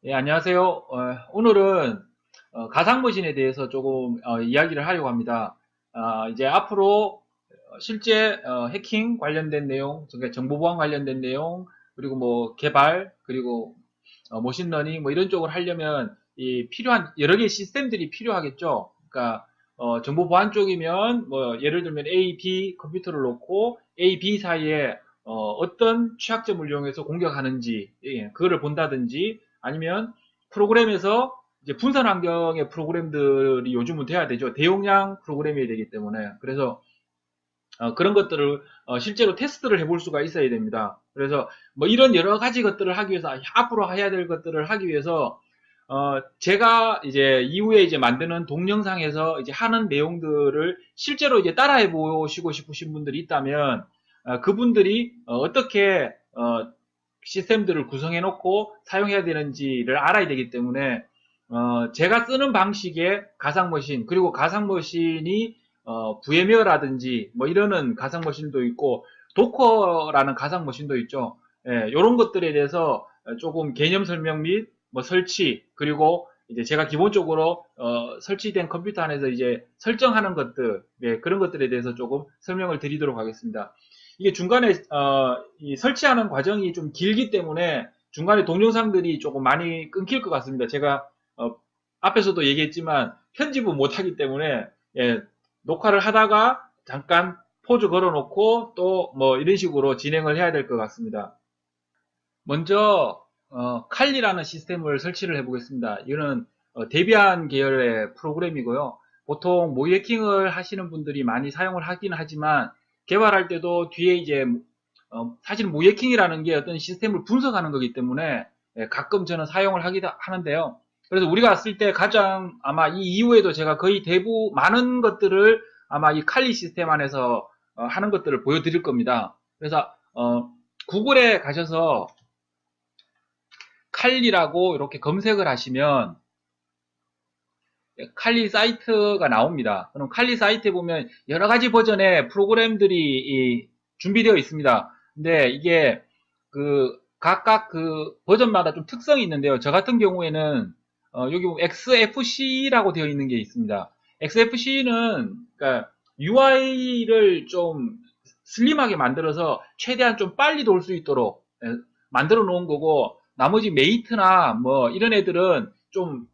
예, 안녕하세요. 오늘은 가상머신에 대해서 조금 이야기를 하려고 합니다. 이제 앞으로 실제 해킹 관련된 내용, 그러니까 정보보안 관련된 내용, 그리고 뭐 개발, 그리고 머신러닝 뭐 이런 쪽을 하려면 이 필요한 여러 개의 시스템들이 필요하겠죠. 그러니까 정보보안 쪽이면 뭐 예를 들면 A, B 컴퓨터를 놓고 A, B 사이에 어떤 취약점을 이용해서 공격하는지 그거를 본다든지 아니면 프로그램에서 이제 분산 환경의 프로그램들이 요즘은 돼야 되죠. 대용량 프로그램이 되기 때문에. 그래서 그런 것들을 실제로 테스트를 해볼 수가 있어야 됩니다. 그래서 뭐 이런 여러 가지 것들을 하기 위해서 앞으로 해야 될 것들을 하기 위해서 제가 이제 이후에 이제 만드는 동영상에서 이제 하는 내용들을 실제로 이제 따라해 보시고 싶으신 분들이 있다면 그분들이 어떻게 시스템들을 구성해 놓고 사용해야 되는지를 알아야 되기 때문에 제가 쓰는 방식의 가상머신 그리고 가상머신이 VMware라든지 뭐 이러는 가상머신도 있고 도커라는 가상머신도 있죠. 예, 이런 것들에 대해서 조금 개념 설명 및 뭐 설치 그리고 이제 제가 기본적으로 설치된 컴퓨터 안에서 이제 설정하는 것들 그런 것들에 대해서 조금 설명을 드리도록 하겠습니다. 이게 중간에 이 설치하는 과정이 좀 길기 때문에 중간에 동영상들이 조금 많이 끊길 것 같습니다. 제가 앞에서도 얘기했지만 편집은 못하기 때문에 예, 녹화를 하다가 잠깐 포즈 걸어놓고 또 뭐 이런 식으로 진행을 해야 될 것 같습니다. 먼저 칼리라는 시스템을 설치를 해보겠습니다. 이거는 데비안 계열의 프로그램이고요. 보통 모이해킹을 하시는 분들이 많이 사용을 하긴 하지만 개발할 때도 뒤에 이제 사실 모이해킹이라는 게 어떤 시스템을 분석하는 거기 때문에 가끔 저는 사용을 하기도 하는데요. 그래서 우리가 쓸 때 가장 아마 이 이후에도 제가 거의 대부분 많은 것들을 아마 이 칼리 시스템 안에서 하는 것들을 보여드릴 겁니다. 그래서 구글에 가셔서 칼리라고 이렇게 검색을 하시면 칼리 사이트가 나옵니다. 그럼 칼리 사이트에 보면 여러 가지 버전의 프로그램들이 준비되어 있습니다. 근데 이게 각각 그 버전마다 좀 특성이 있는데요. 저 같은 경우에는 여기 보면 XFC라고 되어 있는 게 있습니다. XFC는 그러니까 UI를 좀 슬림하게 만들어서 최대한 좀 빨리 돌 수 있도록 만들어 놓은 거고 나머지 메이트나 뭐 이런 애들은 좀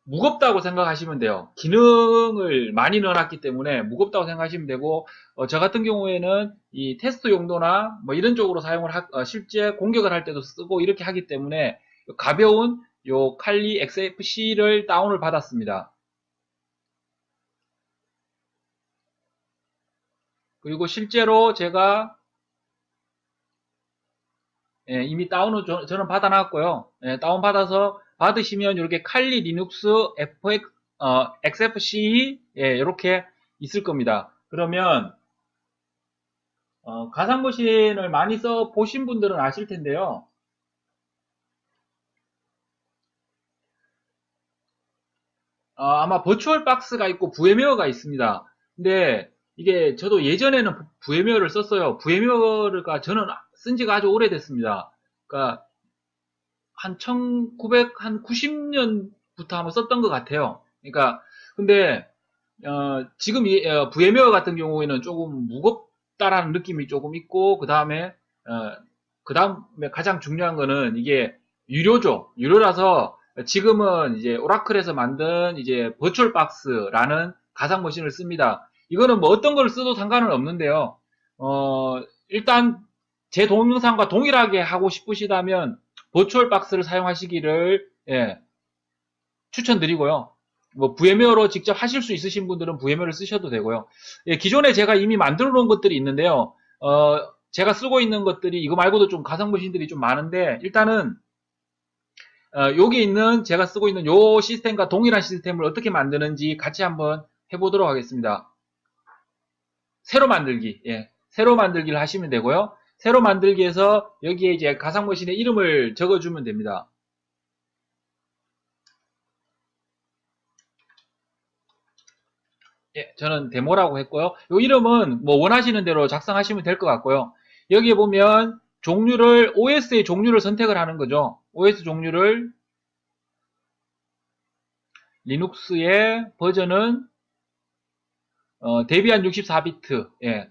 무겁다고 생각하시면 돼요. 기능을 많이 넣어놨기 때문에 무겁다고 생각하시면 되고 저 같은 경우에는 이 테스트 용도나 뭐 이런 쪽으로 사용을 실제 공격을 할 때도 쓰고 이렇게 하기 때문에 가벼운 요 칼리 XFC를 다운을 받았습니다. 그리고 실제로 제가 이미 다운을 저는 받아놨고요. 다운 받아서 받으시면 이렇게 칼리 리눅스 XFC 이렇게 있을 겁니다. 그러면 가상머신을 많이 써 보신 분들은 아실 텐데요. 아마 버추얼 박스가 있고 VMware가 있습니다. 근데 이게 저도 예전에는 VMware를 썼어요. VMware가 저는 쓴 지가 아주 오래됐습니다. 그러니까 한 1990년부터 한번 썼던 것 같아요. 그러니까 근데 지금 이 VMware 같은 경우에는 조금 무겁다라는 느낌이 조금 있고 그 다음에 가장 중요한 거는 이게 유료죠. 유료라서 지금은 이제 오라클에서 만든 이제 버추얼 박스라는 가상 머신을 씁니다. 이거는 뭐 어떤 걸 써도 상관은 없는데요. 일단 제 동영상과 동일하게 하고 싶으시다면 버추얼 박스를 사용하시기를 추천드리고요. 뭐 VMware로 직접 하실 수 있으신 분들은 VMware를 쓰셔도 되고요. 기존에 제가 이미 만들어 놓은 것들이 있는데요. 제가 쓰고 있는 것들이 이거 말고도 좀 가상 머신들이 좀 많은데 일단은 여기 있는 제가 쓰고 있는 요 시스템과 동일한 시스템을 어떻게 만드는지 같이 한번 해보도록 하겠습니다. 새로 만들기, 새로 만들기를 하시면 되고요. 새로 만들기에서 여기에 이제 가상 머신의 이름을 적어주면 됩니다. 저는 데모라고 했고요. 이 이름은 뭐 원하시는 대로 작성하시면 될 것 같고요. 여기에 보면 OS의 종류를 선택을 하는 거죠. OS 종류를 리눅스의 버전은 데비안 64비트. 예.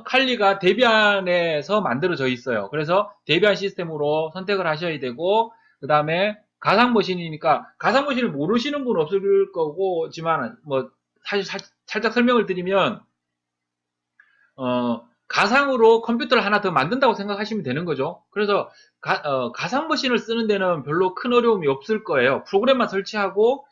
칼리가 데비안에서 만들어져 있어요. 그래서 데비안 시스템으로 선택을 하셔야 되고, 그 다음에 가상머신이니까, 가상머신을 모르시는 분 없을 거고지만, 뭐, 사실 살짝 설명을 드리면, 가상으로 컴퓨터를 하나 더 만든다고 생각하시면 되는 거죠. 그래서 가상머신을 쓰는 데는 별로 큰 어려움이 없을 거예요. 프로그램만 설치하고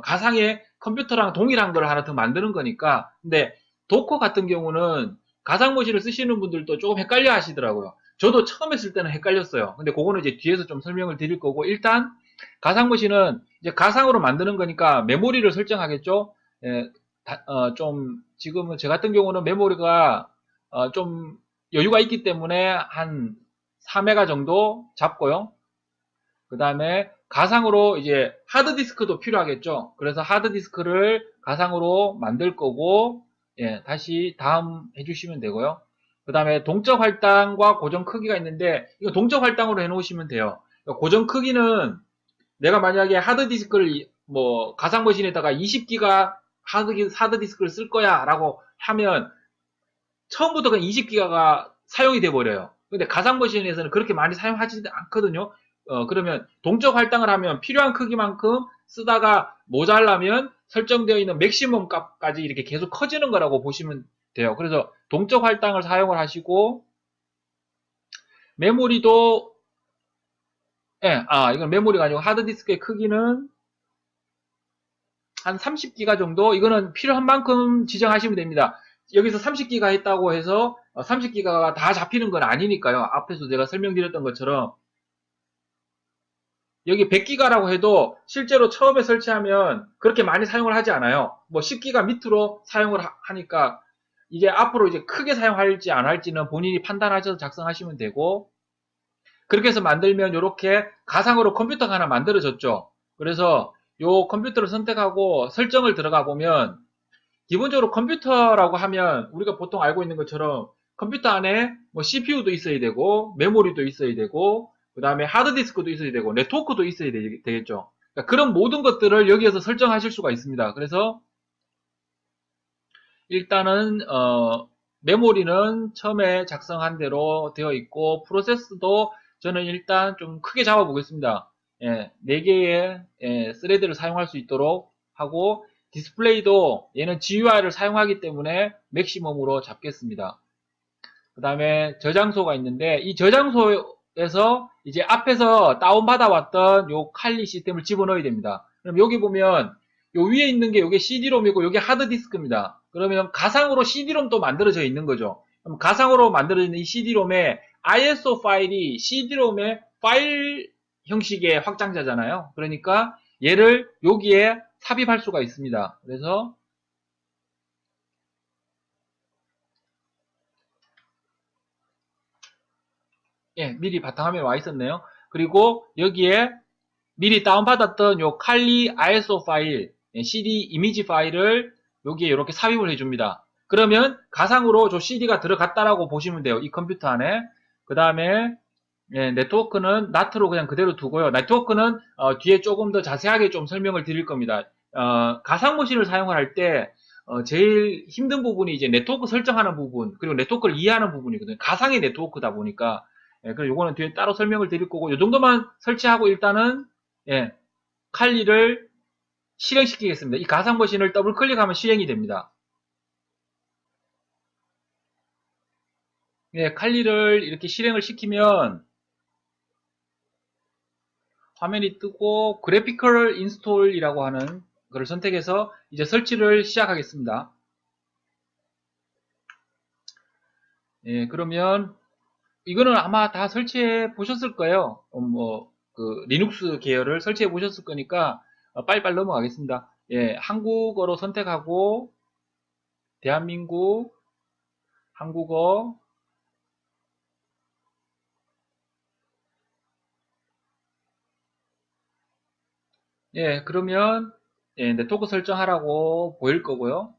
가상의 컴퓨터랑 동일한 걸 하나 더 만드는 거니까. 근데 도커 같은 경우는 가상머신을 쓰시는 분들도 조금 헷갈려 하시더라고요. 저도 처음 했을 때는 헷갈렸어요. 근데 그거는 이제 뒤에서 좀 설명을 드릴 거고, 일단 가상머신은 이제 가상으로 만드는 거니까 메모리를 설정하겠죠. 예, 좀 지금은 저 같은 경우는 메모리가 좀 여유가 있기 때문에 한 4메가 정도 잡고요. 그 다음에 가상으로 이제 하드디스크도 필요하겠죠. 그래서 하드디스크를 가상으로 만들 거고, 예, 다시 다음 해주시면 되고요. 그 다음에 동적 할당과 고정 크기가 있는데, 이거 동적 할당으로 해놓으시면 돼요. 고정 크기는 내가 만약에 하드디스크를 뭐 가상머신에다가 20기가 하드디스크를 쓸 거야 라고 하면 처음부터 그냥 20기가가 사용이 돼 버려요. 근데 가상머신에서는 그렇게 많이 사용하지 않거든요. 그러면 동적 할당을 하면 필요한 크기만큼 쓰다가 모자라면 설정되어 있는 맥시멈 값까지 이렇게 계속 커지는 거라고 보시면 돼요. 그래서 동적 할당을 사용을 하시고, 메모리도 이건 메모리가 아니고 하드디스크의 크기는 한 30기가 정도, 이거는 필요한 만큼 지정하시면 됩니다. 여기서 30기가 했다고 해서 30기가가 다 잡히는 건 아니니까요. 앞에서 제가 설명드렸던 것처럼 여기 100기가라고 해도 실제로 처음에 설치하면 그렇게 많이 사용을 하지 않아요. 뭐 10기가 밑으로 사용을 하니까 이게 앞으로 이제 크게 사용할지 안 할지는 본인이 판단하셔서 작성하시면 되고, 그렇게 해서 만들면 이렇게 가상으로 컴퓨터가 하나 만들어졌죠. 그래서 요 컴퓨터를 선택하고 설정을 들어가 보면, 기본적으로 컴퓨터라고 하면 우리가 보통 알고 있는 것처럼 컴퓨터 안에 뭐 CPU도 있어야 되고, 메모리도 있어야 되고, 그 다음에 하드디스크도 있어야 되고, 네트워크도 있어야 되겠죠. 그러니까 그런 모든 것들을 여기에서 설정하실 수가 있습니다. 그래서 일단은 메모리는 처음에 작성한 대로 되어 있고, 프로세스도 저는 일단 좀 크게 잡아 보겠습니다. 예, 4개의 스레드를 사용할 수 있도록 하고, 디스플레이도 얘는 GUI를 사용하기 때문에 맥시멈으로 잡겠습니다. 그 다음에 저장소가 있는데, 이 저장소에서 이제 앞에서 다운받아 왔던 요 칼리 시스템을 집어넣어야 됩니다. 그럼 여기 보면 요 위에 있는 게 요게 CD롬이고 요게 하드디스크입니다. 그러면 가상으로 CD롬도 만들어져 있는 거죠. 그럼 가상으로 만들어져 있는 이 CD롬에 ISO 파일이 CD롬의 파일 형식의 확장자잖아요. 그러니까 얘를 여기에 삽입할 수가 있습니다. 그래서 예, 미리 바탕화면에 와 있었네요. 그리고 여기에 미리 다운받았던 요 칼리 ISO 파일, CD 이미지 파일을 여기에 이렇게 삽입을 해줍니다. 그러면 가상으로 저 CD가 들어갔다라고 보시면 돼요. 이 컴퓨터 안에. 그 다음에 네트워크는 NAT로 그냥 그대로 두고요. 네트워크는 뒤에 조금 더 자세하게 좀 설명을 드릴 겁니다. 가상머신을 사용을 할 때 제일 힘든 부분이 이제 네트워크 설정하는 부분, 그리고 네트워크를 이해하는 부분이거든요. 가상의 네트워크다 보니까. 그래서 요거는 뒤에 따로 설명을 드릴 거고, 요 정도만 설치하고 일단은 예, 칼리를 실행시키겠습니다. 이 가상머신을 더블 클릭하면 실행이 됩니다. 예, 칼리를 이렇게 실행을 시키면 화면이 뜨고 그래피컬 인스톨이라고 하는 것을 선택해서 이제 설치를 시작하겠습니다. 예, 그러면 이거는 아마 다 설치해 보셨을 거예요. 그 리눅스 계열을 설치해 보셨을 거니까 빨리빨리 넘어가겠습니다. 예, 한국어로 선택하고 대한민국 한국어. 예, 그러면 네트워크 설정하라고 보일 거고요.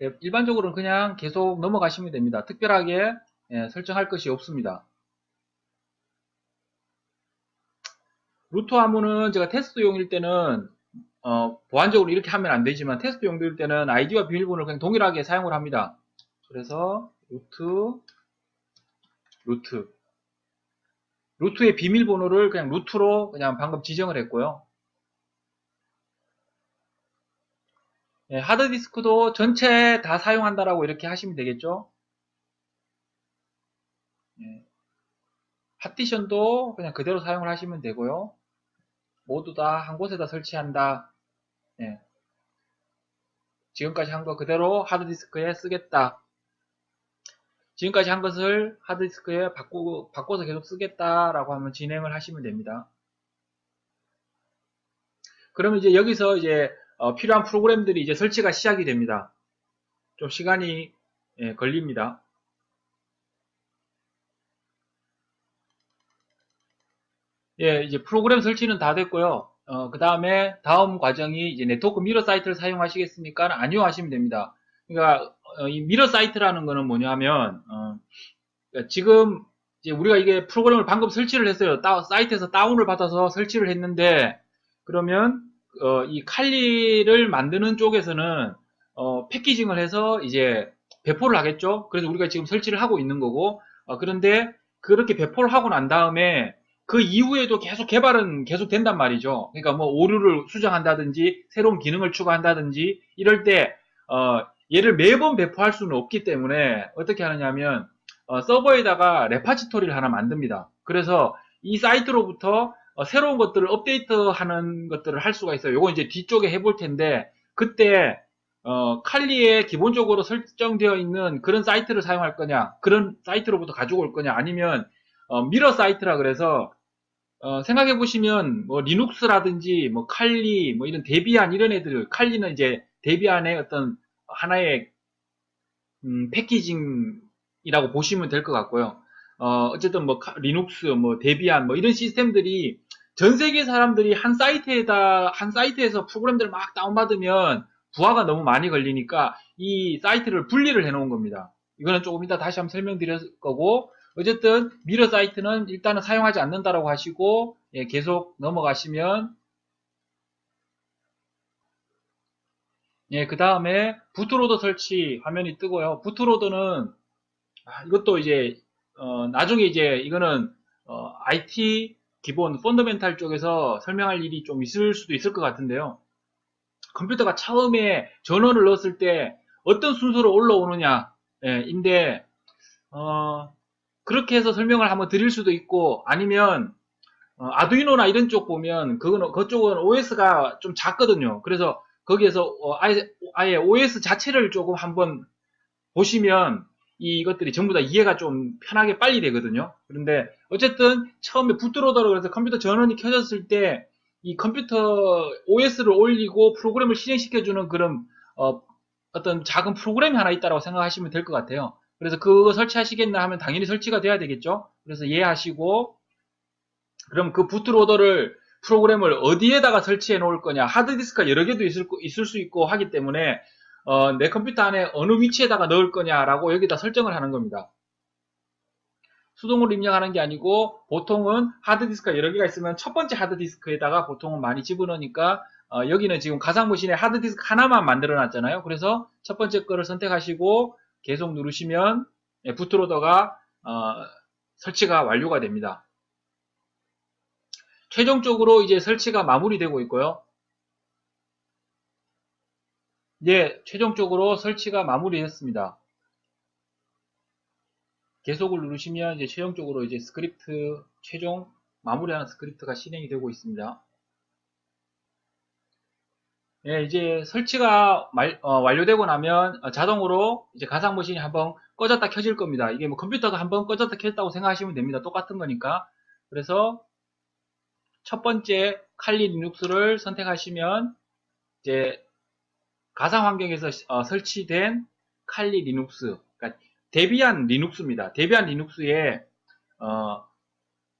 예, 일반적으로는 그냥 계속 넘어가시면 됩니다. 특별하게 설정할 것이 없습니다. 루터 화면은 제가 테스트용일 때는 보안적으로 이렇게 하면 안 되지만 테스트 용도일 때는 아이디와 비밀번호를 그냥 동일하게 사용을 합니다. 그래서 루트의 비밀번호를 그냥 루트로 그냥 방금 지정을 했고요. 예, 하드디스크도 전체 다 사용한다라고 이렇게 하시면 되겠죠. 예, 파티션도 그냥 그대로 사용을 하시면 되고요. 모두 다 한 곳에다 설치한다. 예, 지금까지 한 거 그대로 하드디스크에 쓰겠다. 지금까지 한 것을 하드디스크에 바꿔서 계속 쓰겠다라고 하면 진행을 하시면 됩니다. 그러면 이제 여기서 이제 필요한 프로그램들이 이제 설치가 시작이 됩니다. 좀 시간이 걸립니다. 예, 이제 프로그램 설치는 다 됐고요. 그 다음에 다음 과정이 이제 네트워크 미러 사이트를 사용하시겠습니까? 아니요 하시면 됩니다. 그러니까 이 미러 사이트라는 거는 뭐냐면 그러니까 지금 이제 우리가 이게 프로그램을 방금 설치를 했어요. 사이트에서 다운을 받아서 설치를 했는데 그러면 이 칼리를 만드는 쪽에서는 패키징을 해서 이제 배포를 하겠죠. 그래서 우리가 지금 설치를 하고 있는 거고 그런데 그렇게 배포를 하고 난 다음에 그 이후에도 계속 개발은 계속 된단 말이죠. 그러니까 뭐 오류를 수정한다든지 새로운 기능을 추가한다든지 이럴 때 얘를 매번 배포할 수는 없기 때문에 어떻게 하느냐면 서버에다가 레파지토리를 하나 만듭니다. 그래서 이 사이트로부터 새로운 것들을 업데이트하는 것들을 할 수가 있어요. 요거 이제 뒤쪽에 해볼 텐데 그때 칼리에 기본적으로 설정되어 있는 그런 사이트를 사용할 거냐, 그런 사이트로부터 가지고 올 거냐, 아니면 미러 사이트라 그래서 생각해 보시면 뭐 리눅스라든지 뭐 칼리 뭐 이런 데비안 이런 애들, 칼리는 이제 데비안의 어떤 하나의 패키징이라고 보시면 될 것 같고요. 어쨌든 뭐 리눅스, 뭐 데비안 뭐 이런 시스템들이 전 세계 사람들이 한 사이트에서 프로그램들을 막 다운받으면 부하가 너무 많이 걸리니까 이 사이트를 분리를 해 놓은 겁니다. 이거는 조금 이따 다시 한번 설명드릴 거고 어쨌든 미러 사이트는 일단은 사용하지 않는다라고 하시고 예, 계속 넘어가시면 예, 그 다음에 부트로더 설치 화면이 뜨고요. 부트로더는 이것도 이제 나중에 이제 이거는 IT 기본 펀더멘탈 쪽에서 설명할 일이 좀 있을 수도 있을 것 같은데요. 컴퓨터가 처음에 전원을 넣었을 때 어떤 순서로 올라오느냐 인데 그렇게 해서 설명을 한번 드릴 수도 있고 아니면 아두이노나 이런 쪽 보면 그쪽은 OS가 좀 작거든요. 그래서 거기에서 아예 OS 자체를 조금 한번 보시면 이것들이 전부 다 이해가 좀 편하게 빨리 되거든요. 그런데 어쨌든 처음에 부트로더로 그래서 컴퓨터 전원이 켜졌을 때 이 컴퓨터 OS를 올리고 프로그램을 실행시켜주는 그런 어떤 작은 프로그램이 하나 있다고 생각하시면 될 것 같아요. 그래서 그거 설치하시겠나 하면 당연히 설치가 돼야 되겠죠. 그래서 이해하시고 그럼 그 부트로더를 프로그램을 어디에다가 설치해 놓을 거냐, 하드디스크가 여러 개도 있을 수 있고 하기 때문에 내 컴퓨터 안에 어느 위치에다가 넣을 거냐라고 여기다 설정을 하는 겁니다. 수동으로 입력하는 게 아니고 보통은 하드디스크가 여러 개가 있으면 첫 번째 하드디스크에다가 보통은 많이 집어넣으니까 여기는 지금 가상머신에 하드디스크 하나만 만들어 놨잖아요. 그래서 첫 번째 거를 선택하시고 계속 누르시면 부트로더가 설치가 완료가 됩니다. 최종적으로 이제 설치가 마무리되고 있고요. 예, 최종적으로 설치가 마무리됐습니다. 계속을 누르시면 이제 최종적으로 이제 스크립트 최종 마무리하는 스크립트가 실행이 되고 있습니다. 예, 이제 설치가 완료되고 나면 자동으로 이제 가상머신이 한번 꺼졌다 켜질 겁니다. 이게 뭐 컴퓨터가 한번 꺼졌다 켰다고 생각하시면 됩니다. 똑같은 거니까. 그래서 첫 번째 칼리 리눅스를 선택하시면 이제 가상 환경에서 설치된 칼리 리눅스, 그러니까 데비안 리눅스입니다. 데비안 리눅스에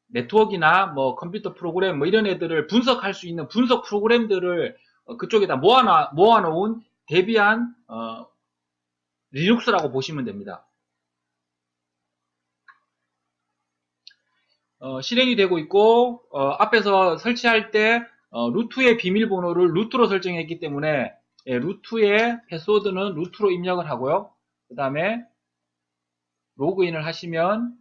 네트워크나 뭐 컴퓨터 프로그램 뭐 이런 애들을 분석할 수 있는 분석 프로그램들을 그쪽에다 모아놓은 데비안 리눅스라고 보시면 됩니다. 실행이 되고 있고 앞에서 설치할 때 루트의 비밀번호를 루트로 설정했기 때문에 루트의 패스워드는 루트로 입력을 하고요. 그 다음에 로그인을 하시면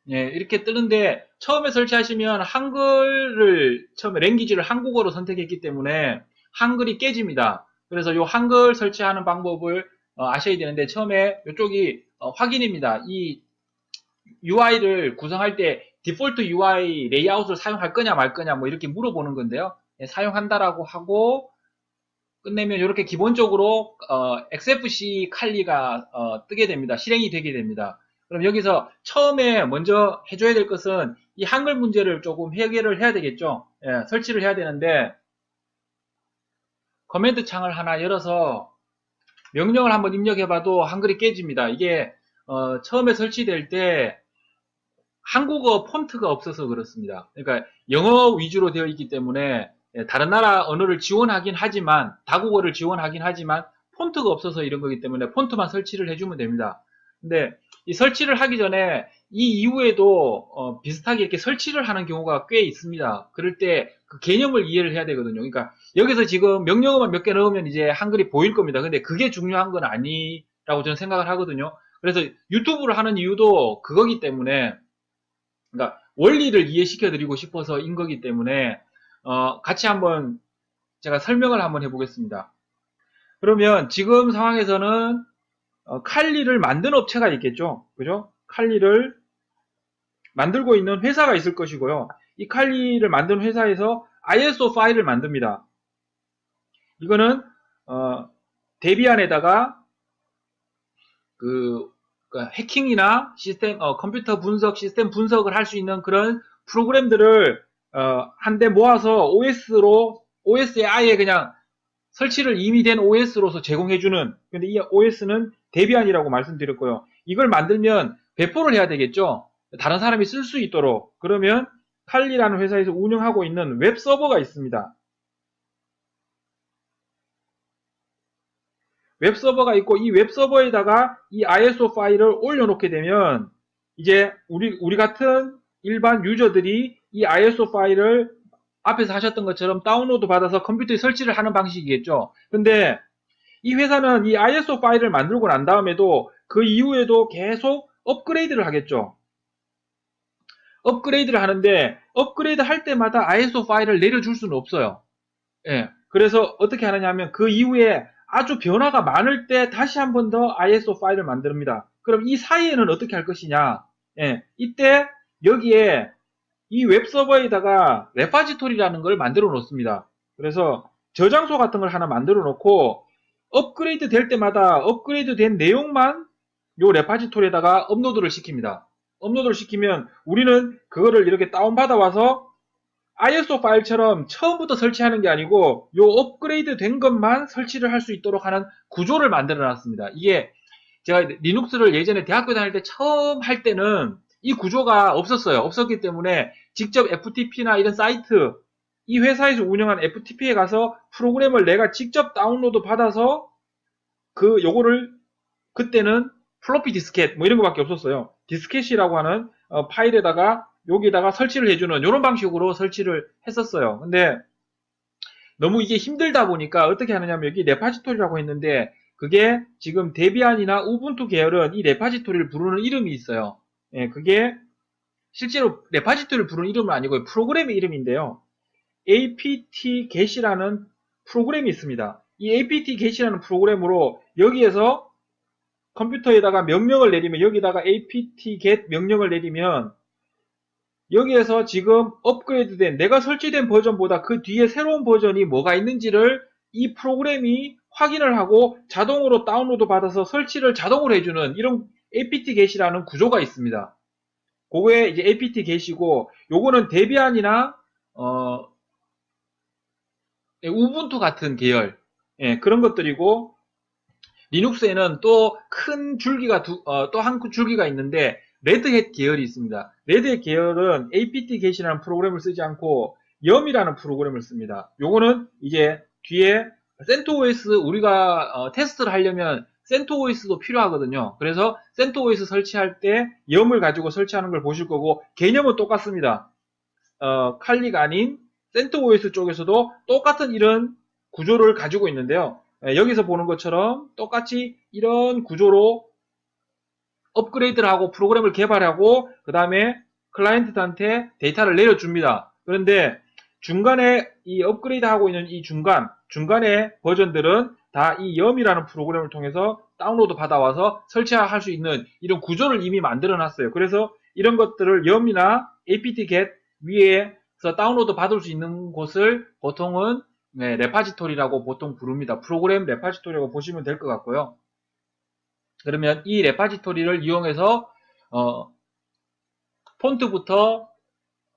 이렇게 뜨는데 처음에 설치하시면 한글을 처음에 랭귀지를 한국어로 선택했기 때문에 한글이 깨집니다. 그래서 이 한글 설치하는 방법을 아셔야 되는데 처음에 이쪽이 확인입니다. 이 UI를 구성할 때 디폴트 UI 레이아웃을 사용할 거냐 말 거냐 뭐 이렇게 물어보는 건데요. 사용한다라고 하고 끝내면 이렇게 기본적으로 XFC 칼리가 뜨게 됩니다. 실행이 되게 됩니다. 그럼 여기서 처음에 먼저 해줘야 될 것은 이 한글 문제를 조금 해결을 해야 되겠죠. 설치를 해야 되는데 커맨드 창을 하나 열어서 명령을 한번 입력해봐도 한글이 깨집니다. 이게 처음에 설치될 때 한국어 폰트가 없어서 그렇습니다. 그러니까 영어 위주로 되어 있기 때문에 다른 나라 언어를 지원하긴 하지만 다국어를 지원하긴 하지만 폰트가 없어서 이런 거기 때문에 폰트만 설치를 해주면 됩니다. 근데 이 설치를 하기 전에 이 이후에도 비슷하게 이렇게 설치를 하는 경우가 꽤 있습니다. 그럴 때 그 개념을 이해를 해야 되거든요. 그러니까 여기서 지금 명령어만 몇 개 넣으면 이제 한글이 보일 겁니다. 근데 그게 중요한 건 아니라고 저는 생각을 하거든요. 그래서 유튜브를 하는 이유도 그거기 때문에 그러니까 원리를 이해시켜 드리고 싶어서인 거기 때문에 같이 한번 제가 설명을 한번 해보겠습니다. 그러면 지금 상황에서는 칼리를 만든 업체가 있겠죠. 그죠? 칼리를 만들고 있는 회사가 있을 것이고요. 이 칼리를 만든 회사에서 ISO 파일을 만듭니다. 이거는 데비안에다가 해킹이나 시스템 컴퓨터 분석, 시스템 분석을 할 수 있는 그런 프로그램들을 한데 모아서 OS에 아예 그냥 설치를 이미 된 OS로서 제공해주는, 근데 이 OS는 데비안이라고 말씀드렸고요. 이걸 만들면 배포를 해야 되겠죠. 다른 사람이 쓸 수 있도록. 그러면 칼리라는 회사에서 운영하고 있는 웹 서버가 있습니다. 웹 서버가 있고 이 웹 서버에다가 이 ISO 파일을 올려놓게 되면 이제 우리 같은 일반 유저들이 이 ISO 파일을 앞에서 하셨던 것처럼 다운로드 받아서 컴퓨터에 설치를 하는 방식이겠죠. 근데 이 회사는 이 ISO 파일을 만들고 난 다음에도 그 이후에도 계속 업그레이드를 하겠죠. 업그레이드를 하는데 업그레이드 할 때마다 ISO 파일을 내려줄 수는 없어요. 그래서 어떻게 하느냐 하면 그 이후에 아주 변화가 많을 때 다시 한 번 더 ISO 파일을 만듭니다. 그럼 이 사이에는 어떻게 할 것이냐? 이때 여기에 이 웹서버에다가 레파지토리라는 걸 만들어 놓습니다. 그래서 저장소 같은 걸 하나 만들어 놓고 업그레이드 될 때마다 업그레이드 된 내용만 요 레파지토리에다가 업로드를 시킵니다. 업로드를 시키면 우리는 그거를 이렇게 다운받아 와서 ISO 파일처럼 처음부터 설치하는 게 아니고 요 업그레이드 된 것만 설치를 할 수 있도록 하는 구조를 만들어 놨습니다. 이게 제가 리눅스를 예전에 대학교 다닐 때 처음 할 때는 이 구조가 없었어요. 없었기 때문에 직접 FTP나 이런 사이트, 이 회사에서 운영한 FTP에 가서 프로그램을 내가 직접 다운로드 받아서 요거를 그때는 플로피 디스켓 뭐 이런 거밖에 없었어요. 디스켓이라고 하는 파일에다가 여기다가 설치를 해주는 이런 방식으로 설치를 했었어요. 근데 너무 이게 힘들다 보니까 어떻게 하느냐면 여기 레파지토리라고 했는데 그게 지금 데비안이나 우분투 계열은 이 레파지토리를 부르는 이름이 있어요. 그게 실제로 레파지토리를 부르는 이름은 아니고 프로그램의 이름인데요. apt-get이라는 프로그램이 있습니다. 이 apt-get이라는 프로그램으로 여기에서 컴퓨터에다가 명령을 내리면 여기다가 apt-get 명령을 내리면 여기에서 지금 업그레이드된 내가 설치된 버전보다 그 뒤에 새로운 버전이 뭐가 있는지를 이 프로그램이 확인을 하고 자동으로 다운로드 받아서 설치를 자동으로 해주는 이런 apt-get이라는 구조가 있습니다. 그거에 이제 apt-get이고 요거는 데비안이나 우분투 같은 계열 그런 것들이고 리눅스에는 또 큰 줄기가 또 한 줄기가 있는데 레드햇 계열이 있습니다. 레드햇 계열은 apt-get이라는 프로그램을 쓰지 않고 yum이라는 프로그램을 씁니다. 요거는 이제 뒤에 CentOS 우리가 테스트를 하려면 CentOS도 필요하거든요. 그래서 CentOS 설치할 때 yum을 가지고 설치하는 걸 보실 거고 개념은 똑같습니다. 칼리가 아닌 CentOS 쪽에서도 똑같은 이런 구조를 가지고 있는데요. 여기서 보는 것처럼 똑같이 이런 구조로 업그레이드를 하고 프로그램을 개발하고 그 다음에 클라이언트한테 데이터를 내려줍니다. 그런데 중간에 이 업그레이드 하고 있는 이 중간에 버전들은 다 이 염이라는 프로그램을 통해서 다운로드 받아와서 설치할 수 있는 이런 구조를 이미 만들어 놨어요. 그래서 이런 것들을 염이나 apt-get 위에서 다운로드 받을 수 있는 곳을 보통은 레파지토리라고 보통 부릅니다. 프로그램 레파지토리라고 보시면 될 것 같고요. 그러면 이 레파지토리를 이용해서 폰트부터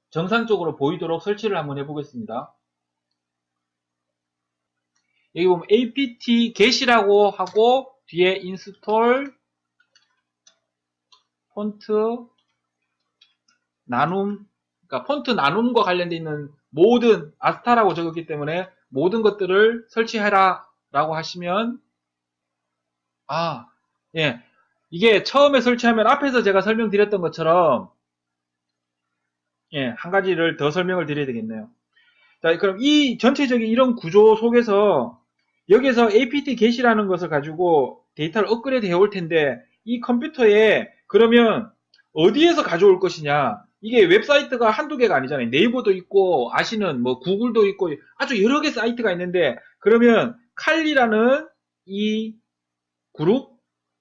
정상적으로 보이도록 설치를 한번 해보겠습니다. 여기 보면 apt-get이라고 하고 뒤에 install 폰트 나눔, 그러니까 폰트 나눔과 관련되어 있는 모든 아스타라고 적었기 때문에 모든 것들을 설치해라 라고 하시면 예, 이게 처음에 설치하면 앞에서 제가 설명드렸던 것처럼 한 가지를 더 설명을 드려야 되겠네요. 자, 그럼 이 전체적인 이런 구조 속에서 여기서 apt-get이라는 것을 가지고 데이터를 업그레이드 해올 텐데 이 컴퓨터에 그러면 어디에서 가져올 것이냐? 이게 웹사이트가 한두 개가 아니잖아요. 네이버도 있고 아시는 뭐 구글도 있고 아주 여러 개 사이트가 있는데 그러면 칼리라는 이 그룹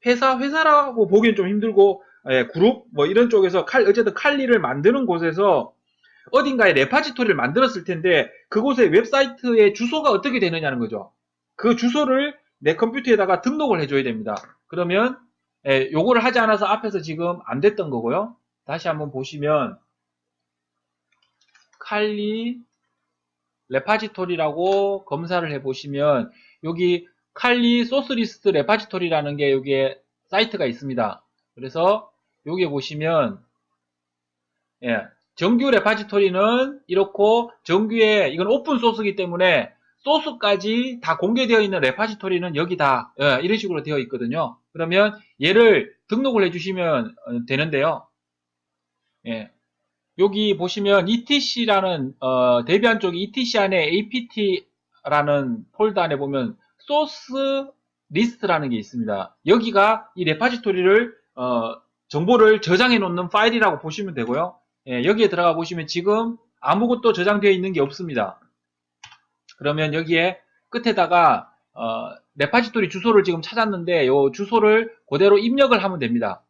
회사라고 보기엔 좀 힘들고 그룹 뭐 이런 쪽에서 어쨌든 칼리를 만드는 곳에서 어딘가에 레파지토리를 만들었을 텐데 그곳의 웹사이트의 주소가 어떻게 되느냐는 거죠. 그 주소를 내 컴퓨터에다가 등록을 해줘야 됩니다. 그러면 요거를 하지 않아서 앞에서 지금 안 됐던 거고요. 다시 한번 보시면 칼리 레파지토리라고 검사를 해보시면 여기 칼리 소스리스트 레파지토리라는 게 여기에 사이트가 있습니다. 그래서 여기에 보시면 정규 레파지토리는 이렇고 정규에 이건 오픈소스이기 때문에 소스까지 다 공개되어 있는 레파지토리는 여기다 이런 식으로 되어 있거든요. 그러면 얘를 등록을 해주시면 되는데요. 여기 보시면 etc라는 대비한 쪽이 etc 안에 apt라는 폴더 안에 보면 소스 리스트라는 게 있습니다. 여기가 이 레파지토리를 정보를 저장해 놓는 파일이라고 보시면 되고요. 여기에 들어가 보시면 지금 아무것도 저장되어 있는 게 없습니다. 그러면 여기에 끝에다가 레파지토리 주소를 지금 찾았는데 이 주소를 그대로 입력을 하면 됩니다.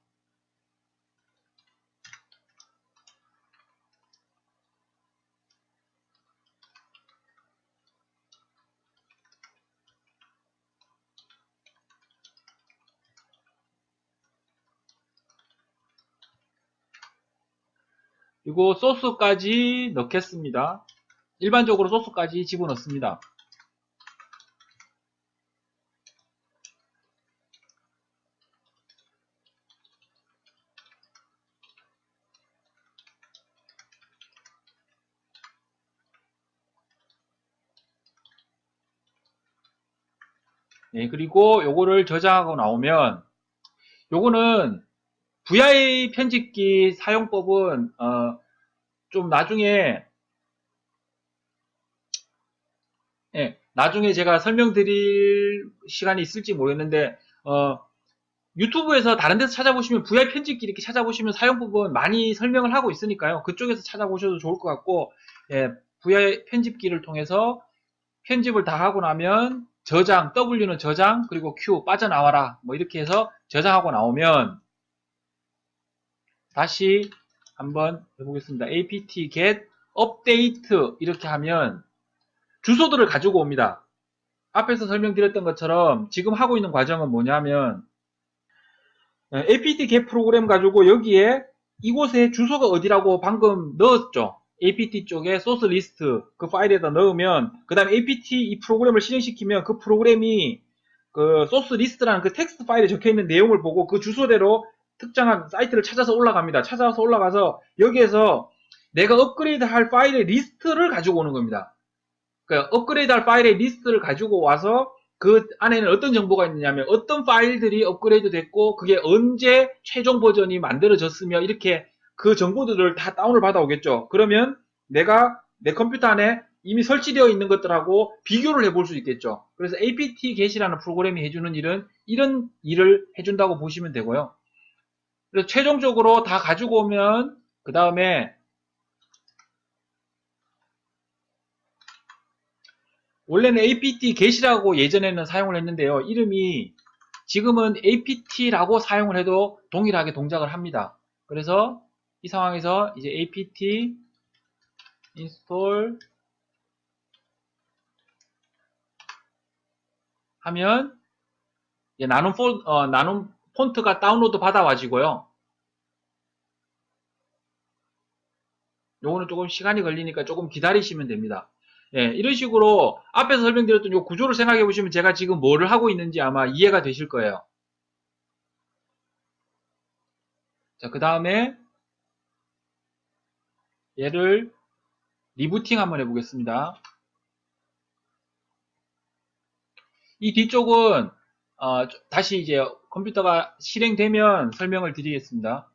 그리고 소스까지 넣겠습니다. 일반적으로 소스까지 집어넣습니다. 그리고 요거를 저장하고 나오면 요거는 VI 편집기 사용법은 좀 나중에 나중에 제가 설명드릴 시간이 있을지 모르겠는데 유튜브에서 다른 데서 찾아보시면 VI 편집기 이렇게 찾아보시면 사용법은 많이 설명을 하고 있으니까요. 그쪽에서 찾아보셔도 좋을 것 같고 VI 편집기를 통해서 편집을 다 하고 나면 저장, W는 저장, 그리고 Q 빠져나와라 뭐 이렇게 해서 저장하고 나오면 다시 한번 해보겠습니다. apt-get update 이렇게 하면 주소들을 가지고 옵니다. 앞에서 설명드렸던 것처럼 지금 하고 있는 과정은 뭐냐면 apt-get 프로그램 가지고 여기에 이곳에 주소가 어디라고 방금 넣었죠. apt 쪽에 소스 리스트 그 파일에다 넣으면 그 다음에 apt 이 프로그램을 실행시키면 그 프로그램이 그 소스 리스트라는 그 텍스트 파일에 적혀있는 내용을 보고 그 주소대로 특정한 사이트를 찾아서 올라갑니다. 찾아서 올라가서 여기에서 내가 업그레이드 할 파일의 리스트를 가지고 오는 겁니다. 그러니까 업그레이드 할 파일의 리스트를 가지고 와서 그 안에는 어떤 정보가 있느냐면 어떤 파일들이 업그레이드 됐고 그게 언제 최종 버전이 만들어졌으며 이렇게 그 정보들을 다 다운을 받아오겠죠. 그러면 내가 내 컴퓨터 안에 이미 설치되어 있는 것들하고 비교를 해볼 수 있겠죠. 그래서 apt-get이라는 프로그램이 해주는 일은 이런 일을 해준다고 보시면 되고요. 그래서 최종적으로 다 가지고 오면 그 다음에 원래는 apt-get이라고 예전에는 사용을 했는데요. 이름이 지금은 apt라고 사용을 해도 동일하게 동작을 합니다. 그래서 이 상황에서 이제 apt install 하면 나눔 폰트가 다운로드 받아와지고요. 요거는 조금 시간이 걸리니까 조금 기다리시면 됩니다. 예, 이런 식으로 앞에서 설명드렸던 요 구조를 생각해 보시면 제가 지금 뭐를 하고 있는지 아마 이해가 되실 거예요. 자, 그 다음에 얘를 리부팅 한번 해보겠습니다. 이 뒤쪽은 다시 이제 컴퓨터가 실행되면 설명을 드리겠습니다.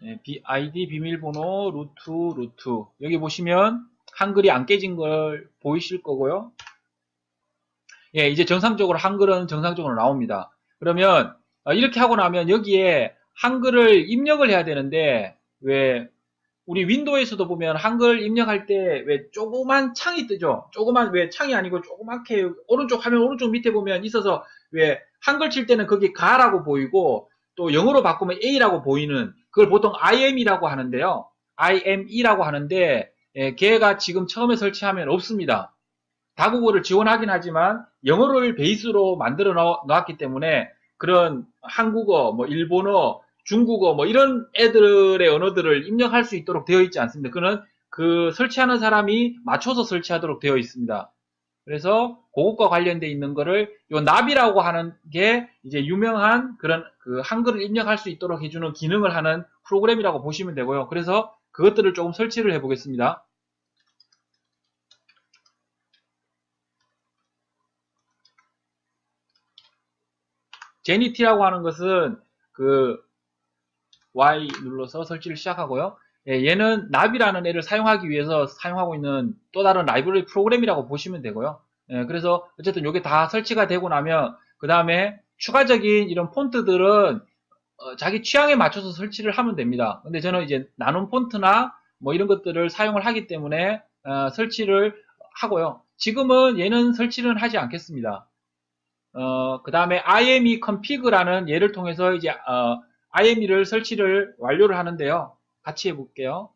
네, ID 비밀번호 루트 여기 보시면 한글이 안 깨진 걸 보이실 거고요. 예, 이제 정상적으로 한글은 정상적으로 나옵니다. 그러면 이렇게 하고 나면 여기에 한글을 입력을 해야 되는데 왜 우리 윈도우에서도 보면 한글 입력할 때 왜 조그만 창이 뜨죠? 조그만 왜 창이 아니고 조그맣게 오른쪽 화면 오른쪽 밑에 보면 있어서 왜 한글 칠 때는 거기 가라고 보이고 또 영어로 바꾸면 A라고 보이는 그걸 보통 IM이라고 하는데요. IME라고 하는데 예, 걔가 지금 처음에 설치하면 없습니다. 다국어를 지원하긴 하지만 영어를 베이스로 만들어 놓았기 때문에 그런 한국어, 뭐 일본어, 중국어 뭐 이런 애들의 언어들을 입력할 수 있도록 되어 있지 않습니다. 그는 그 설치하는 사람이 맞춰서 설치하도록 되어 있습니다. 그래서 그것과 관련되어 있는 거를 요 나비라고 하는 게 이제 유명한 그런 그 한글을 입력할 수 있도록 해주는 기능을 하는 프로그램이라고 보시면 되고요. 그래서 그것들을 조금 설치를 해 보겠습니다. 제니티라고 하는 것은 그 Y 눌러서 설치를 시작하고요. 예, 얘는 나비라는 애를 사용하기 위해서 사용하고 있는 또 다른 라이브러리 프로그램이라고 보시면 되고요. 예, 그래서 어쨌든 이게 다 설치가 되고 나면 그 다음에 추가적인 이런 폰트들은 자기 취향에 맞춰서 설치를 하면 됩니다. 근데 저는 이제 나눔 폰트나 뭐 이런 것들을 사용을 하기 때문에 설치를 하고요. 지금은 얘는 설치는 하지 않겠습니다. 그 다음에 IME config라는 예를 통해서 이제 IME를 설치를 완료를 하는데요. 같이 해볼게요.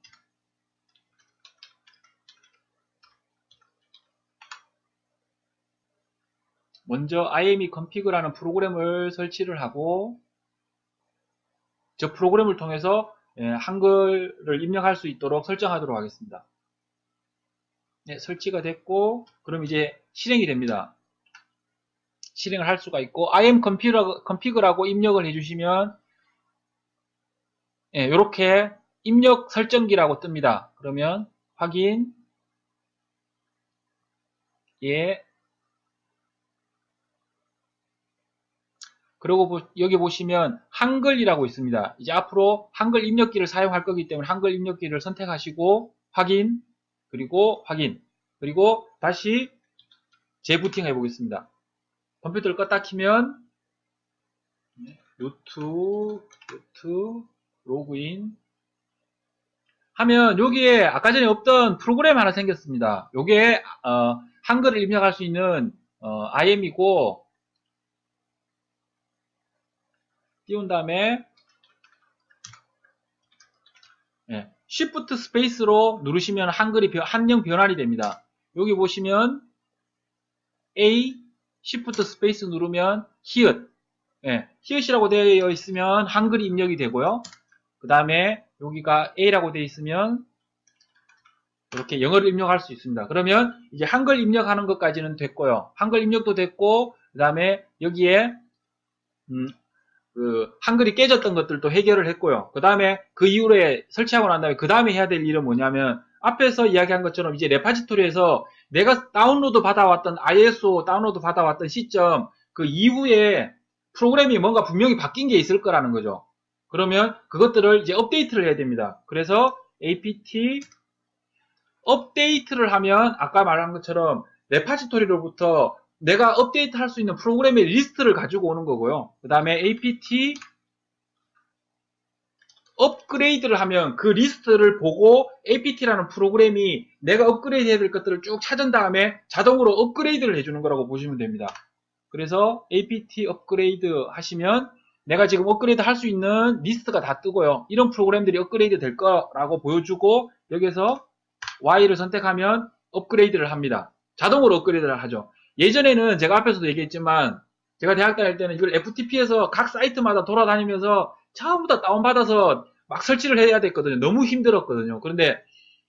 먼저 IME config라는 프로그램을 설치를 하고 저 프로그램을 통해서 한글을 입력할 수 있도록 설정하도록 하겠습니다. 네, 설치가 됐고 그럼 이제 실행이 됩니다. 실행을 할 수가 있고 IM config라고 입력을 해주시면 이렇게 입력 설정기라고 뜹니다. 그러면 확인 예 그리고 여기 보시면 한글이라고 있습니다. 이제 앞으로 한글 입력기를 사용할 거기 때문에 한글 입력기를 선택하시고 확인 그리고 확인 그리고 다시 재부팅 해보겠습니다. 컴퓨터를 껐다 키면 루트 로그인 하면 여기에 아까 전에 없던 프로그램 하나 생겼습니다. 요게 한글을 입력할 수 있는 IM이고 띄운 다음에 Shift 스페이스로 누르시면 한글이 한영 변환이 됩니다. 여기 보시면 A Shift 스페이스 누르면 히읗 히읗이라고 되어 있으면 한글이 입력이 되고요. 그 다음에 여기가 A라고 되어 있으면 이렇게 영어를 입력할 수 있습니다. 그러면 이제 한글 입력하는 것까지는 됐고요. 한글 입력도 됐고 그 다음에 여기에 그 한글이 깨졌던 것들도 해결을 했고요. 그 다음에 그 이후에 설치하고 난 다음에 그 다음에 해야 될 일은 뭐냐면 앞에서 이야기한 것처럼 이제 레파지토리에서 내가 다운로드 받아왔던 ISO 다운로드 받아왔던 시점 그 이후에 프로그램이 뭔가 분명히 바뀐 게 있을 거라는 거죠. 그러면 그것들을 이제 업데이트를 해야 됩니다. 그래서 apt 업데이트를 하면 아까 말한 것처럼 레파지토리로부터 내가 업데이트 할 수 있는 프로그램의 리스트를 가지고 오는 거고요. 그 다음에 apt 업그레이드를 하면 그 리스트를 보고 apt라는 프로그램이 내가 업그레이드 해야 될 것들을 쭉 찾은 다음에 자동으로 업그레이드를 해주는 거라고 보시면 됩니다. 그래서 apt 업그레이드 하시면 내가 지금 업그레이드 할 수 있는 리스트가 다 뜨고요. 이런 프로그램들이 업그레이드 될 거라고 보여주고 여기서 Y를 선택하면 업그레이드를 합니다. 자동으로 업그레이드를 하죠. 예전에는 제가 앞에서도 얘기했지만 제가 대학 다닐 때는 이걸 FTP에서 각 사이트마다 돌아다니면서 전부 다 다운받아서 막 설치를 해야 됐거든요. 너무 힘들었거든요. 그런데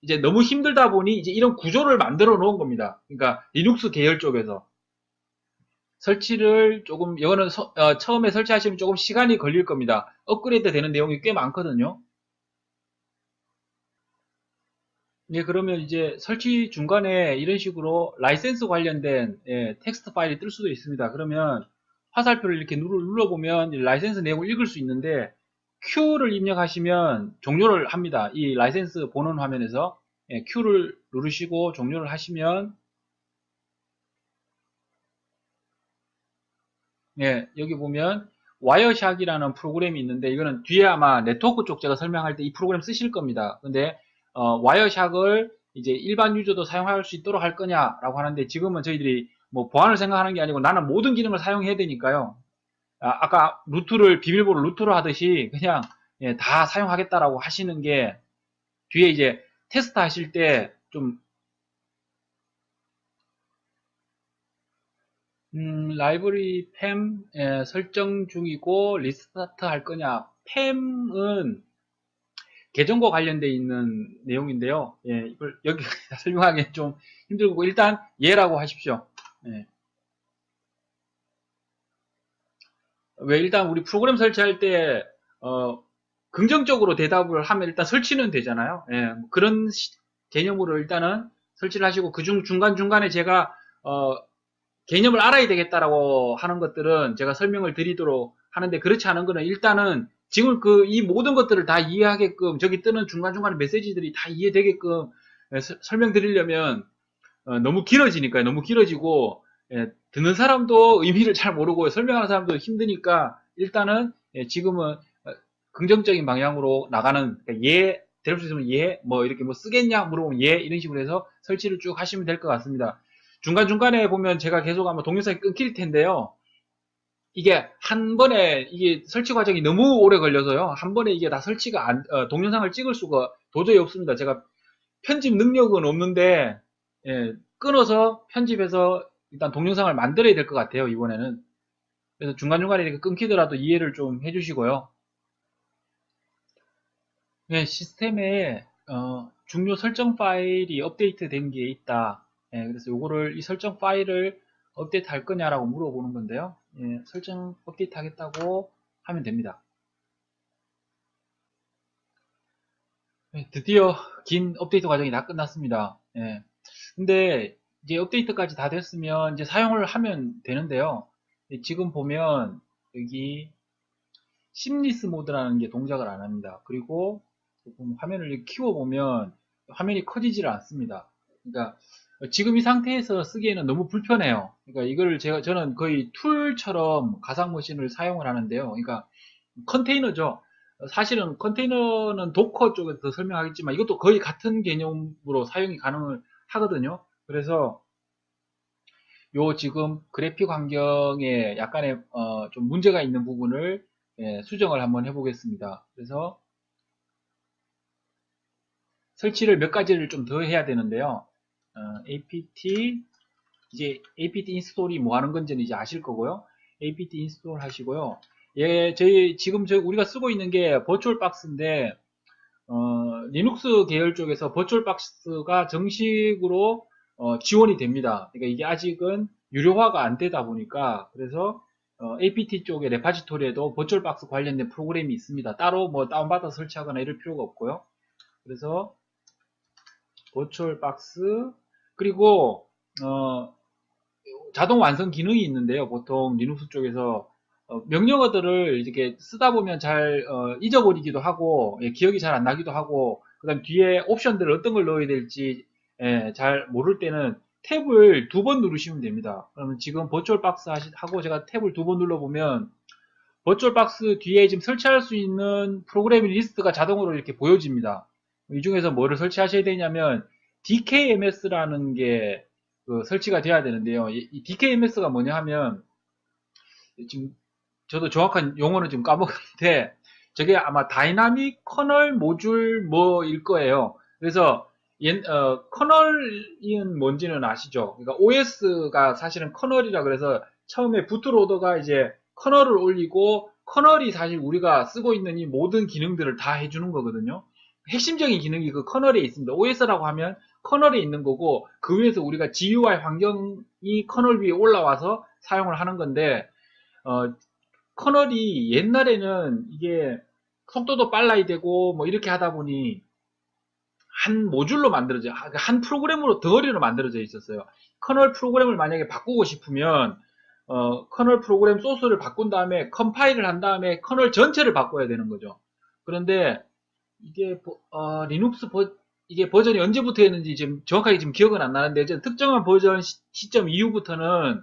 이제 너무 힘들다 보니 이제 이런 구조를 만들어 놓은 겁니다. 그러니까 리눅스 계열 쪽에서 설치를 조금 이거는 처음에 설치하시면 조금 시간이 걸릴 겁니다. 업그레이드 되는 내용이 꽤 많거든요. 예, 그러면 이제 설치 중간에 이런 식으로 라이센스 관련된 텍스트 파일이 뜰 수도 있습니다. 그러면 화살표를 이렇게 눌러보면 라이센스 내용을 읽을 수 있는데 Q를 입력하시면 종료를 합니다. 이 라이센스 보는 화면에서 Q를 누르시고 종료를 하시면 여기 보면 와이어샥이라는 프로그램이 있는데 이거는 뒤에 아마 네트워크 쪽 제가 설명할 때 이 프로그램 쓰실 겁니다. 근데 와이어샥을 이제 일반 유저도 사용할 수 있도록 할 거냐라고 하는데 지금은 저희들이 뭐 보안을 생각하는 게 아니고 나는 모든 기능을 사용해야 되니까요. 아까 루트를 비밀번호 루트로 하듯이 그냥 다 사용하겠다라고 하시는 게 뒤에 이제 테스트 하실 때좀 라이브러리 팸 설정 중이고 리스타트 할 거냐. 팸은 계정과 관련되어 있는 내용인데요. 이걸 여기 설명하기 좀 힘들고 일단 예라고 하십시오. 왜 일단 우리 프로그램 설치할 때 긍정적으로 대답을 하면 일단 설치는 되잖아요. 그런 개념으로 일단은 설치를 하시고 그중 중간중간에 제가 개념을 알아야 되겠다라고 하는 것들은 제가 설명을 드리도록 하는데 그렇지 않은 거는 일단은 지금 이 모든 것들을 다 이해하게끔 저기 뜨는 중간중간에 메시지들이 다 이해되게끔 설명드리려면 너무 길어지니까요. 너무 길어지고 듣는 사람도 의미를 잘 모르고 설명하는 사람도 힘드니까 일단은 지금은 긍정적인 방향으로 나가는 그러니까 될 수 있으면 뭐 이렇게 뭐 쓰겠냐 물어보면 이런 식으로 해서 설치를 쭉 하시면 될 것 같습니다. 중간중간에 보면 제가 계속 아마 동영상이 끊길 텐데요. 이게 한 번에 이게 설치 과정이 너무 오래 걸려서요. 한 번에 이게 다 설치가 동영상을 찍을 수가 도저히 없습니다. 제가 편집 능력은 없는데 끊어서 편집해서 일단 동영상을 만들어야 될 것 같아요. 이번에는. 그래서 중간중간에 이렇게 끊기더라도 이해를 좀 해주시고요. 시스템에 중요 설정 파일이 업데이트 된 게 있다. 그래서 이 설정 파일을 업데이트 할 거냐라고 물어보는 건데요. 설정 업데이트 하겠다고 하면 됩니다. 드디어 긴 업데이트 과정이 다 끝났습니다. 근데 이제 업데이트까지 다 됐으면 이제 사용을 하면 되는데요. 지금 보면 여기 심리스 모드라는 게 동작을 안 합니다. 그리고 화면을 키워보면 화면이 커지질 않습니다. 그러니까 지금 이 상태에서 쓰기에는 너무 불편해요. 그러니까 이걸 저는 거의 툴처럼 가상머신을 사용을 하는데요. 그러니까 컨테이너죠. 사실은 컨테이너는 도커 쪽에서 더 설명하겠지만 이것도 거의 같은 개념으로 사용이 가능을 하거든요. 그래서 요 지금 그래픽 환경에 약간의 좀 문제가 있는 부분을 수정을 한번 해보겠습니다. 그래서 설치를 몇 가지를 좀 더 해야 되는데요. apt 이제 apt 인스톨이 뭐 하는 건지는 이제 아실 거고요. apt 인스톨 하시고요. 지금 우리가 쓰고 있는 게 버추얼박스인데 리눅스 계열 쪽에서 버추얼박스가 정식으로 지원이 됩니다. 그러니까 이게 아직은 유료화가 안 되다 보니까 그래서 apt 쪽의 레파지토리에도 버추얼박스 관련된 프로그램이 있습니다. 따로 뭐 다운받아서 설치하거나 이럴 필요가 없고요. 그래서 버추얼박스 그리고 자동 완성 기능이 있는데요. 보통 리눅스 쪽에서 명령어들을 이렇게 쓰다 보면 잘 잊어버리기도 하고 기억이 잘 안 나기도 하고 그 다음 뒤에 옵션들을 어떤 걸 넣어야 될지 잘 모를 때는 탭을 2번 누르시면 됩니다. 그러면 지금 버추얼 박스 하고 제가 탭을 2번 눌러보면 버추얼 박스 뒤에 지금 설치할 수 있는 프로그램 리스트가 자동으로 이렇게 보여집니다. 이 중에서 뭐를 설치하셔야 되냐면 DKMS라는 게 설치가 돼야 되는데요. 이 DKMS가 뭐냐 하면 지금 저도 정확한 용어는 좀 까먹었는데 저게 아마 다이나믹 커널 모듈 뭐일 거예요. 그래서 커널이 뭔지는 아시죠? 그러니까 OS가 사실은 커널이라 그래서 처음에 부트로더가 이제 커널을 올리고 커널이 사실 우리가 쓰고 있는 이 모든 기능들을 다 해주는 거거든요. 핵심적인 기능이 그 커널에 있습니다. OS라고 하면 커널에 있는 거고 그 위에서 우리가 GUI 환경이 커널 위에 올라와서 사용을 하는 건데 커널이 옛날에는 이게 속도도 빨라야 되고 뭐 이렇게 하다 보니 한 모듈로 만들어져 한 프로그램으로 덩어리로 만들어져 있었어요. 커널 프로그램을 만약에 바꾸고 싶으면 커널 프로그램 소스를 바꾼 다음에 컴파일을 한 다음에 커널 전체를 바꿔야 되는 거죠. 그런데 이게 리눅스 이게 버전이 언제부터였는지 지금 정확하게 지금 기억은 안 나는데 특정한 버전 시점 이후부터는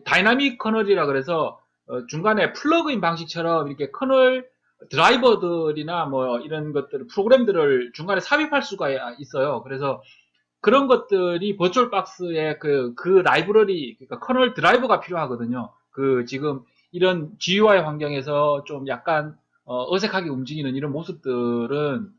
다이나믹 커널이라 그래서 중간에 플러그인 방식처럼 이렇게 커널 드라이버들이나 뭐 이런 것들 프로그램들을 중간에 삽입할 수가 있어요. 그래서 그런 것들이 버추얼 박스에 그 라이브러리 그러니까 커널 드라이버가 필요하거든요. 지금 이런 GUI 환경에서 좀 약간 어색하게 움직이는 이런 모습들은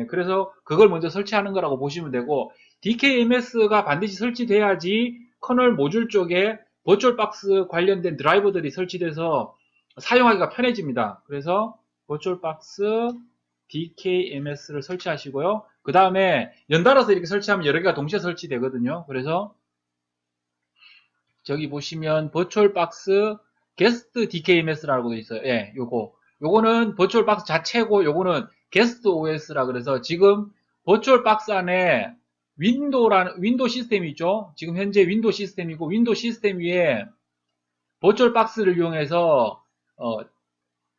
그래서 그걸 먼저 설치하는 거라고 보시면 되고 DKMS가 반드시 설치돼야지 커널 모듈 쪽에 버추얼 박스 관련된 드라이버들이 설치돼서 사용하기가 편해집니다. 그래서 버추얼 박스 DKMS를 설치하시고요. 그 다음에 연달아서 이렇게 설치하면 여러 개가 동시에 설치되거든요. 그래서 저기 보시면 버추얼 박스 게스트 DKMS라고 되어 있어요. 예, 요거는 버추얼 박스 자체고 요거는 게스트 OS라 그래서 지금 버추얼 박스 안에 윈도우 시스템이 있죠. 지금 현재 윈도우 시스템이고 윈도우 시스템 위에 버추얼 박스를 이용해서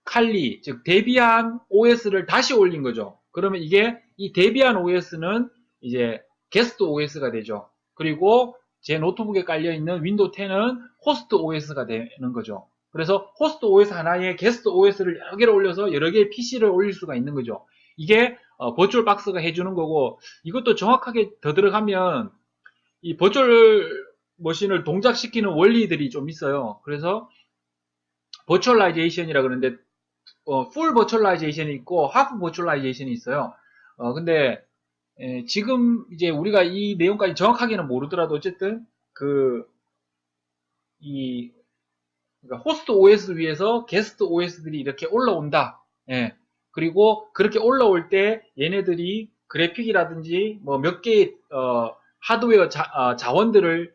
칼리 즉 데비안 OS를 다시 올린 거죠. 그러면 이게 이 데비안 OS는 이제 게스트 OS가 되죠. 그리고 제 노트북에 깔려 있는 윈도우 10은 호스트 OS가 되는 거죠. 그래서 호스트 OS 하나에 게스트 OS를 여러 개를 올려서 여러 개의 PC를 올릴 수가 있는 거죠. 이게 버추얼 박스가 해주는 거고 이것도 정확하게 더 들어가면 이 버추얼 머신을 동작시키는 원리들이 좀 있어요. 그래서 버추얼라이제이션이라 그러는데 풀 버추얼라이제이션이 있고 하프 버추얼라이제이션이 있어요. 근데 지금 이제 우리가 이 내용까지 정확하게는 모르더라도 어쨌든 그러니까 호스트 OS 위에서 게스트 OS들이 이렇게 올라온다. 예. 그리고 그렇게 올라올 때 얘네들이 그래픽이라든지 뭐 몇 개의 하드웨어 자원들을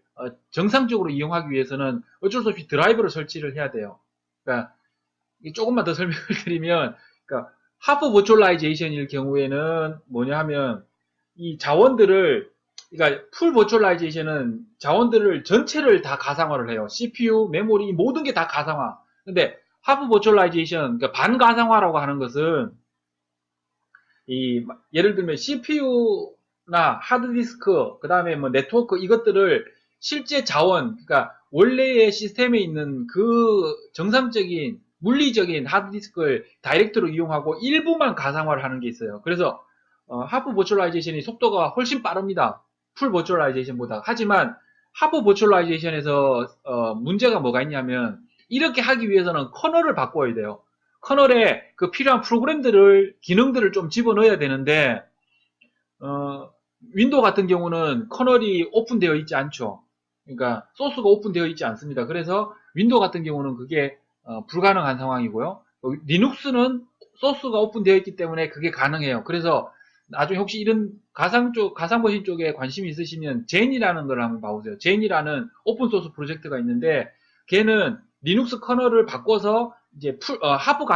정상적으로 이용하기 위해서는 어쩔 수 없이 드라이버를 설치를 해야 돼요. 그러니까 조금만 더 설명을 드리면 그러니까 하프 버추얼라이제이션일 경우에는 뭐냐 하면 이 자원들을 그러니까 풀 버추얼라이제이션은 자원들을 전체를 다 가상화를 해요. CPU, 메모리 모든 게 다 가상화. 근데 하프 버추얼라이제이션 그러니까 반가상화라고 하는 것은 예를 들면 CPU나 하드디스크 그다음에 뭐 네트워크 이것들을 실제 자원 그러니까 원래의 시스템에 있는 그 정상적인 물리적인 하드디스크를 다이렉트로 이용하고 일부만 가상화를 하는 게 있어요. 그래서 하프 버추얼라이제이션이 속도가 훨씬 빠릅니다. 풀 버추얼라이제이션보다. 하지만 하프 버추얼라이제이션에서 문제가 뭐가 있냐면 이렇게 하기 위해서는 커널을 바꿔야 돼요. 커널에 그 필요한 프로그램들을 기능들을 좀 집어넣어야 되는데 윈도우 같은 경우는 커널이 오픈되어 있지 않죠. 그러니까 소스가 오픈되어 있지 않습니다. 그래서 윈도우 같은 경우는 그게 불가능한 상황이고요. 리눅스는 소스가 오픈되어 있기 때문에 그게 가능해요. 그래서 나중에 혹시 이런 가상 머신 쪽에 관심이 있으시면 젠이라는 걸 한번 봐보세요. 젠이라는 오픈소스 프로젝트가 있는데 걔는 리눅스 커널을 바꿔서 이제 하프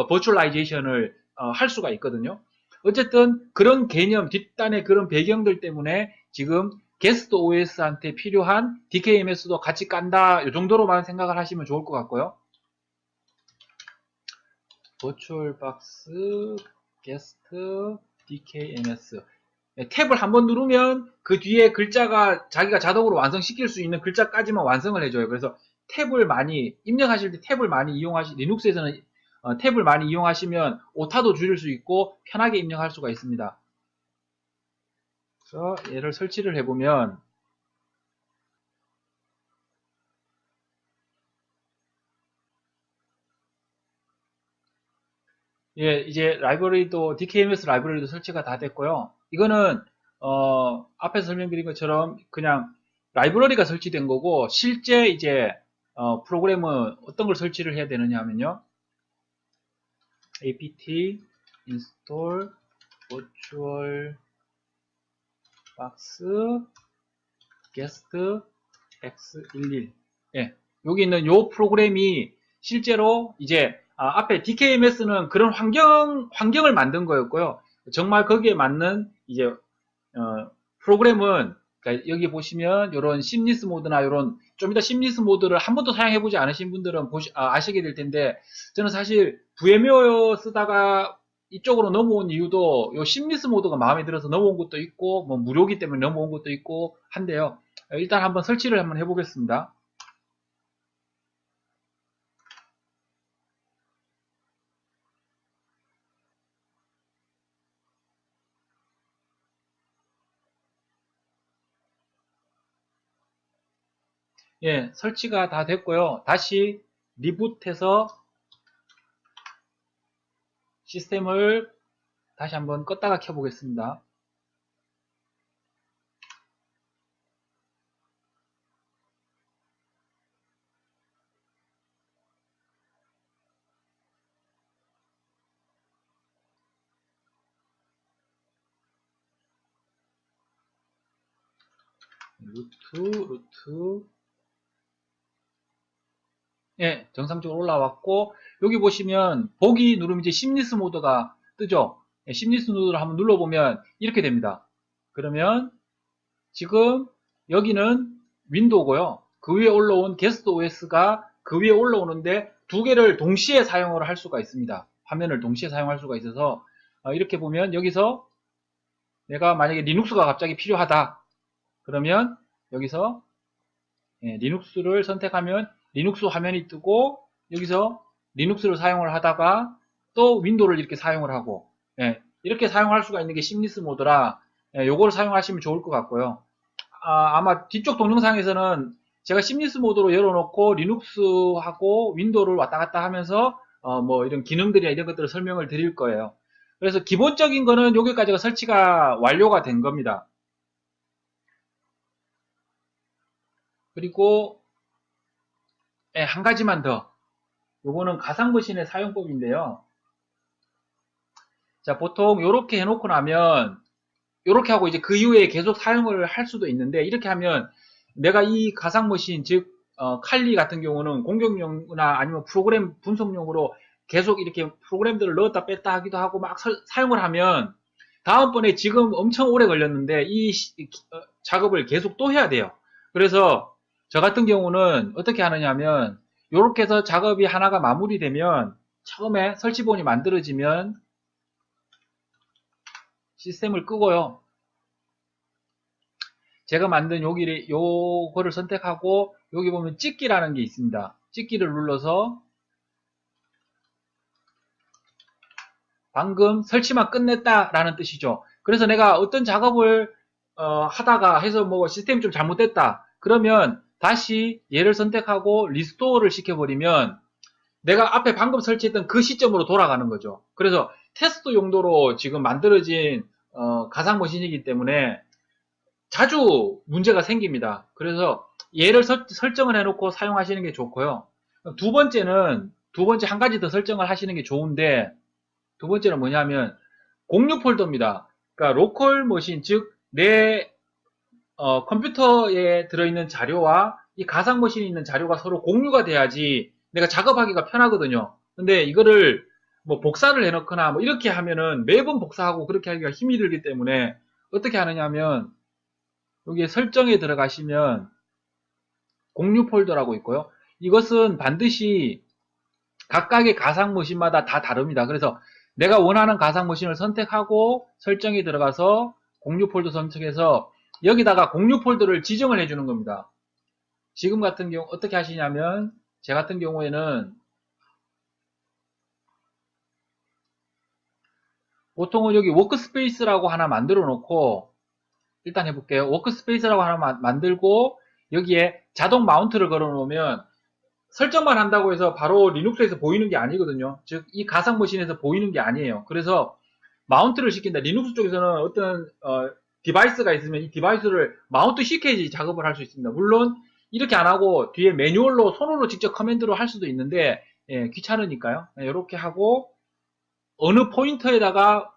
버추얼라이제이션을 할 수가 있거든요. 어쨌든 그런 개념 뒷단의 그런 배경들 때문에 지금 게스트 OS한테 필요한 DKMS도 같이 깐다 이 정도로만 생각을 하시면 좋을 것 같고요. 버추얼박스 guest dkms. 탭을 한번 누르면 그 뒤에 글자가 자기가 자동으로 완성시킬 수 있는 글자까지만 완성을 해줘요. 그래서 탭을 많이 입력하실 때 탭을 많이 리눅스에서는 탭을 많이 이용하시면 오타도 줄일 수 있고 편하게 입력할 수가 있습니다. 그래서 얘를 설치를 해보면 예, 이제 라이브러리도 DKMS 라이브러리도 설치가 다 됐고요. 이거는 앞에서 설명드린 것처럼 그냥 라이브러리가 설치된 거고 실제 이제 프로그램은 어떤 걸 설치를 해야 되느냐 하면요. apt install virtual box guest x11. 예, 여기 있는 요 프로그램이 실제로 이제 앞에 DKMS는 그런 환경을 만든 거였고요. 정말 거기에 맞는 이제 프로그램은 그러니까 여기 보시면 이런 심리스 모드나 이런 좀 이따 심리스 모드를 한 번도 사용해보지 않으신 분들은 아시게 될 텐데 저는 사실 VM웨어 쓰다가 이쪽으로 넘어온 이유도 요 심리스 모드가 마음에 들어서 넘어온 것도 있고 뭐 무료기 때문에 넘어온 것도 있고 한데요. 일단 한번 설치를 한번 해보겠습니다. 예, 설치가 다 됐고요. 다시 리부트해서 시스템을 다시 한번 껐다가 켜보겠습니다. 루트. 예, 정상적으로 올라왔고, 여기 보시면, 보기 누르면 이제 심리스 모드가 뜨죠? 예, 심리스 모드를 한번 눌러보면, 이렇게 됩니다. 그러면, 지금, 여기는 윈도우고요. 그 위에 올라온 게스트 OS가 그 위에 올라오는데, 두 개를 동시에 사용을 할 수가 있습니다. 화면을 동시에 사용할 수가 있어서, 이렇게 보면, 여기서, 내가 만약에 리눅스가 갑자기 필요하다. 그러면, 여기서, 예, 리눅스를 선택하면 리눅스 화면이 뜨고 여기서 리눅스를 사용을 하다가 또 윈도우를 이렇게 사용을 하고 예, 이렇게 사용할 수가 있는 게 심리스 모드라 예, 요걸 사용하시면 좋을 것 같고요. 아마 뒤쪽 동영상에서는 제가 심리스 모드로 열어놓고 리눅스하고 윈도우를 왔다 갔다 하면서 뭐 이런 기능들이나 이런 것들을 설명을 드릴 거예요. 그래서 기본적인 거는 여기까지가 설치가 완료가 된 겁니다. 그리고 예, 한 가지만 더. 요거는 가상머신의 사용법인데요. 자, 보통 요렇게 해놓고 나면 요렇게 하고 이제 그 이후에 계속 사용을 할 수도 있는데 이렇게 하면 내가 이 가상머신 즉 칼리 같은 경우는 공격용이나 아니면 프로그램 분석용으로 계속 이렇게 프로그램들을 넣었다 뺐다 하기도 하고 막 사용을 하면 다음번에 지금 엄청 오래 걸렸는데 이 작업을 계속 또 해야 돼요. 그래서 저 같은 경우는 어떻게 하느냐 하면 이렇게 해서 작업이 하나가 마무리되면 처음에 설치본이 만들어지면 시스템을 끄고요. 제가 만든 요거를 선택하고 여기 보면 찍기라는 게 있습니다. 찍기를 눌러서 방금 설치만 끝냈다라는 뜻이죠. 그래서 내가 어떤 작업을 하다가 해서 뭐 시스템이 좀 잘못됐다. 그러면 다시 얘를 선택하고 리스토어를 시켜버리면 내가 앞에 방금 설치했던 그 시점으로 돌아가는 거죠. 그래서 테스트 용도로 지금 만들어진 가상머신이기 때문에 자주 문제가 생깁니다. 그래서 얘를 설정을 해놓고 사용하시는 게 좋고요. 두 번째 한 가지 더 설정을 하시는 게 좋은데 두 번째는 뭐냐면 공유 폴더입니다. 그러니까 로컬 머신 즉 내 컴퓨터에 들어있는 자료와 이 가상 머신에 있는 자료가 서로 공유가 돼야지 내가 작업하기가 편하거든요. 근데 이거를 뭐 복사를 해놓거나 뭐 이렇게 하면은 매번 복사하고 그렇게 하기가 힘이 들기 때문에 어떻게 하느냐 하면 여기에 설정에 들어가시면 공유 폴더라고 있고요. 이것은 반드시 각각의 가상 머신마다 다 다릅니다. 그래서 내가 원하는 가상 머신을 선택하고 설정에 들어가서 공유 폴더 선택해서 여기다가 공유 폴더를 지정을 해주는 겁니다. 지금 같은 경우 어떻게 하시냐면 제 같은 경우에는 보통은 여기 워크스페이스라고 하나 만들어 놓고 일단 해볼게요. 워크스페이스라고 하나 만들고 여기에 자동 마운트를 걸어 놓으면 설정만 한다고 해서 바로 리눅스에서 보이는 게 아니거든요. 즉 이 가상 머신에서 보이는 게 아니에요. 그래서 마운트를 시킨다. 리눅스 쪽에서는 어떤 디바이스가 있으면 이 디바이스를 마운트 시켜야지 작업을 할 수 있습니다. 물론 이렇게 안 하고 뒤에 매뉴얼로 손으로 직접 커맨드로 할 수도 있는데 귀찮으니까요. 이렇게 하고 어느 포인터에다가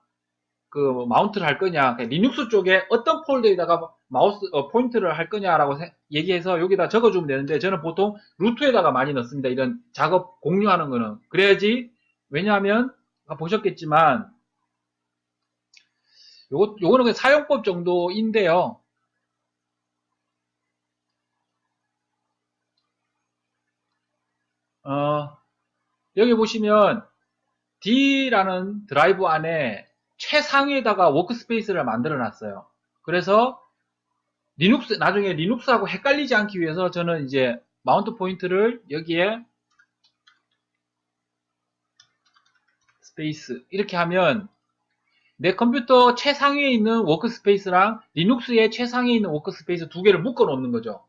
그 마운트를 할 거냐, 리눅스 쪽에 어떤 폴더에다가 마우스 포인트를 할 거냐라고 얘기해서 여기다 적어주면 되는데 저는 보통 루트에다가 많이 넣습니다. 이런 작업 공유하는 거는 그래야지. 왜냐하면 보셨겠지만 요거는 그냥 사용법 정도인데요. 여기 보시면 D라는 드라이브 안에 최상위에다가 워크스페이스를 만들어 놨어요. 그래서 리눅스, 나중에 리눅스하고 헷갈리지 않기 위해서 저는 이제 마운트 포인트를 여기에 스페이스 이렇게 하면 내 컴퓨터 최상위에 있는 워크스페이스랑 리눅스의 최상위에 있는 워크스페이스 두 개를 묶어 놓는 거죠.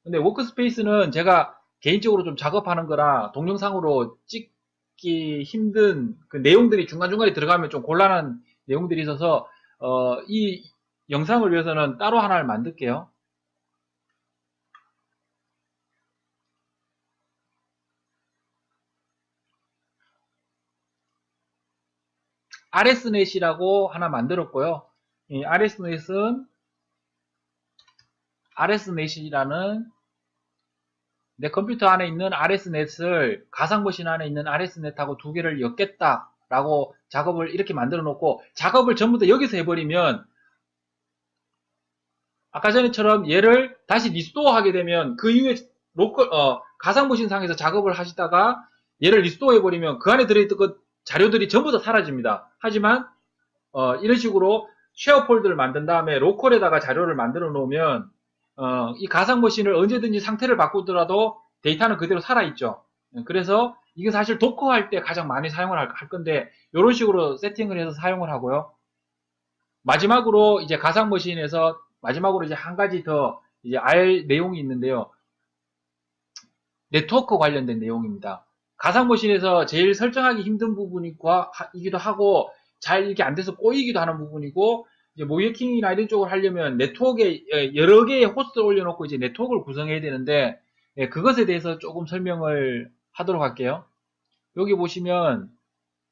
근데 워크스페이스는 제가 개인적으로 좀 작업하는 거라 동영상으로 찍기 힘든 그 내용들이 중간중간에 들어가면 좀 곤란한 내용들이 있어서 이 영상을 위해서는 따로 하나를 만들게요. RSNet이라고 하나 만들었고요. 이 RSNet이라는 내 컴퓨터 안에 있는 RSNet을 가상 머신 안에 있는 RSNet하고 두 개를 엮겠다라고 작업을 이렇게 만들어 놓고 작업을 전부 다 여기서 해버리면 아까 전에처럼 얘를 다시 리스토어 하게 되면 그 이후에 가상 머신 상에서 작업을 하시다가 얘를 리스토어 해버리면 그 안에 들어있던 그 자료들이 전부 다 사라집니다. 하지만 이런 식으로 쉐어 폴더를 만든 다음에 로컬에다가 자료를 만들어 놓으면 이 가상 머신을 언제든지 상태를 바꾸더라도 데이터는 그대로 살아있죠. 그래서 이게 사실 도커 할 때 가장 많이 사용을 할 건데 이런 식으로 세팅을 해서 사용을 하고요. 마지막으로 이제 가상 머신에서 마지막으로 이제 한 가지 더 이제 알 내용이 있는데요. 네트워크 관련된 내용입니다. 가상 머신에서 제일 설정하기 힘든 부분이기도 하고 잘 이렇게 안 돼서 꼬이기도 하는 부분이고 이제 모이킹이나 이런 쪽을 하려면 네트워크에 여러 개의 호스트를 올려놓고 이제 네트워크를 구성해야 되는데 그것에 대해서 조금 설명을 하도록 할게요. 여기 보시면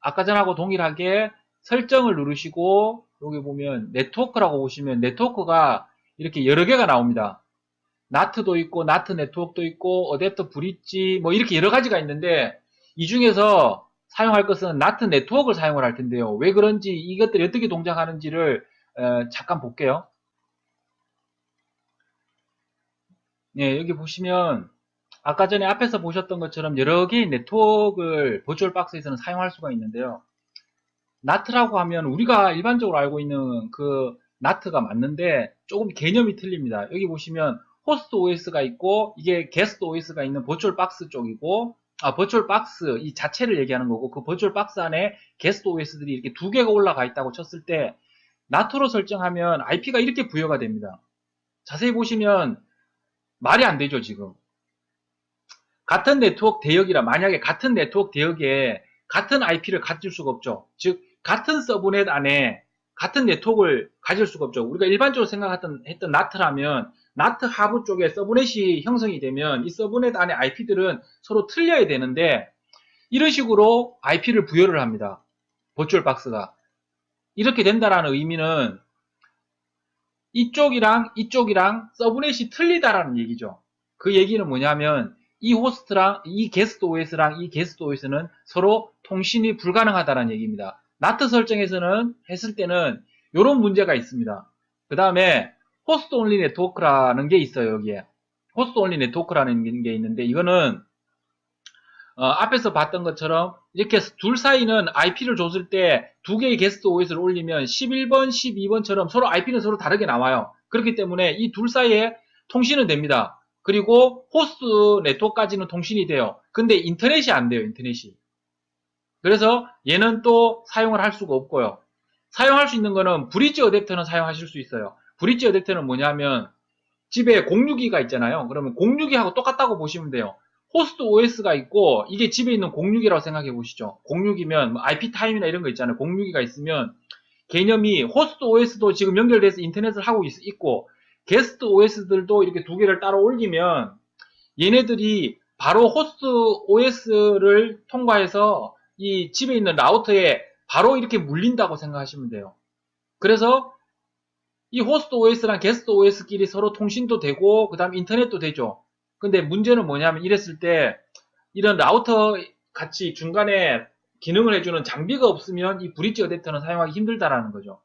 아까 전하고 동일하게 설정을 누르시고 여기 보면 네트워크라고 보시면 네트워크가 이렇게 여러 개가 나옵니다. 나트도 있고 나트 네트워크도 있고 어댑터 브릿지 뭐 이렇게 여러 가지가 있는데 이 중에서 사용할 것은 나트 네트워크를 사용을 할 텐데요. 왜 그런지 이것들이 어떻게 동작하는지를 잠깐 볼게요. 네, 여기 보시면 아까 전에 앞에서 보셨던 것처럼 여러 개의 네트워크를 버추얼 박스에서는 사용할 수가 있는데요. 나트라고 하면 우리가 일반적으로 알고 있는 그 나트가 맞는데 조금 개념이 틀립니다. 여기 보시면 호스트 OS가 있고 이게 게스트 OS가 있는 버추얼 박스 쪽이고 버추얼 박스 이 자체를 얘기하는 거고 그 버추얼 박스 안에 게스트 OS들이 이렇게 두 개가 올라가 있다고 쳤을 때 나트로 설정하면 IP가 이렇게 부여가 됩니다. 자세히 보시면 말이 안 되죠, 지금. 같은 네트워크 대역이라 만약에 같은 네트워크 대역에 같은 IP를 가질 수가 없죠. 즉 같은 서브넷 안에 같은 네트워크를 가질 수가 없죠. 우리가 일반적으로 생각했던 나트라면 나트 하부 쪽에 서브넷이 형성이 되면 이 서브넷 안에 IP들은 서로 틀려야 되는데 이런 식으로 IP를 부여를 합니다. 버추얼 박스가. 이렇게 된다라는 의미는 이쪽이랑 이쪽이랑 서브넷이 틀리다라는 얘기죠. 그 얘기는 뭐냐면 이 호스트랑 이 게스트 OS랑 이 게스트 OS는 서로 통신이 불가능하다는 얘기입니다. 나트 설정에서는 했을 때는 이런 문제가 있습니다. 그 다음에 호스트 온리 네트워크라는 게 있어요. 여기에 호스트 온리 네트워크라는 게 있는데 이거는 앞에서 봤던 것처럼 이렇게 둘 사이는 IP를 줬을 때 두 개의 게스트 OS를 올리면 11번, 12번처럼 서로 IP는 서로 다르게 나와요. 그렇기 때문에 이 둘 사이에 통신은 됩니다. 그리고 호스트 네트워크까지는 통신이 돼요. 근데 인터넷이 안 돼요, 인터넷이. 그래서 얘는 또 사용을 할 수가 없고요. 사용할 수 있는 거는 브릿지 어댑터는 사용하실 수 있어요. 브릿지 어댑터는 뭐냐면 집에 공유기가 있잖아요. 그러면 공유기하고 똑같다고 보시면 돼요. 호스트 OS가 있고 이게 집에 있는 공유기라고 생각해 보시죠. 공유기면 IP 타임이나 이런 거 있잖아요. 공유기가 있으면 개념이 호스트 OS도 지금 연결돼서 인터넷을 하고 있고 게스트 OS들도 이렇게 두 개를 따로 올리면 얘네들이 바로 호스트 OS를 통과해서 이 집에 있는 라우터에 바로 이렇게 물린다고 생각하시면 돼요. 그래서 이 호스트 OS랑 게스트 OS끼리 서로 통신도 되고 그 다음 인터넷도 되죠. 근데 문제는 뭐냐면 이랬을 때 이런 라우터 같이 중간에 기능을 해주는 장비가 없으면 이 브릿지 어댑터는 사용하기 힘들다라는 거죠.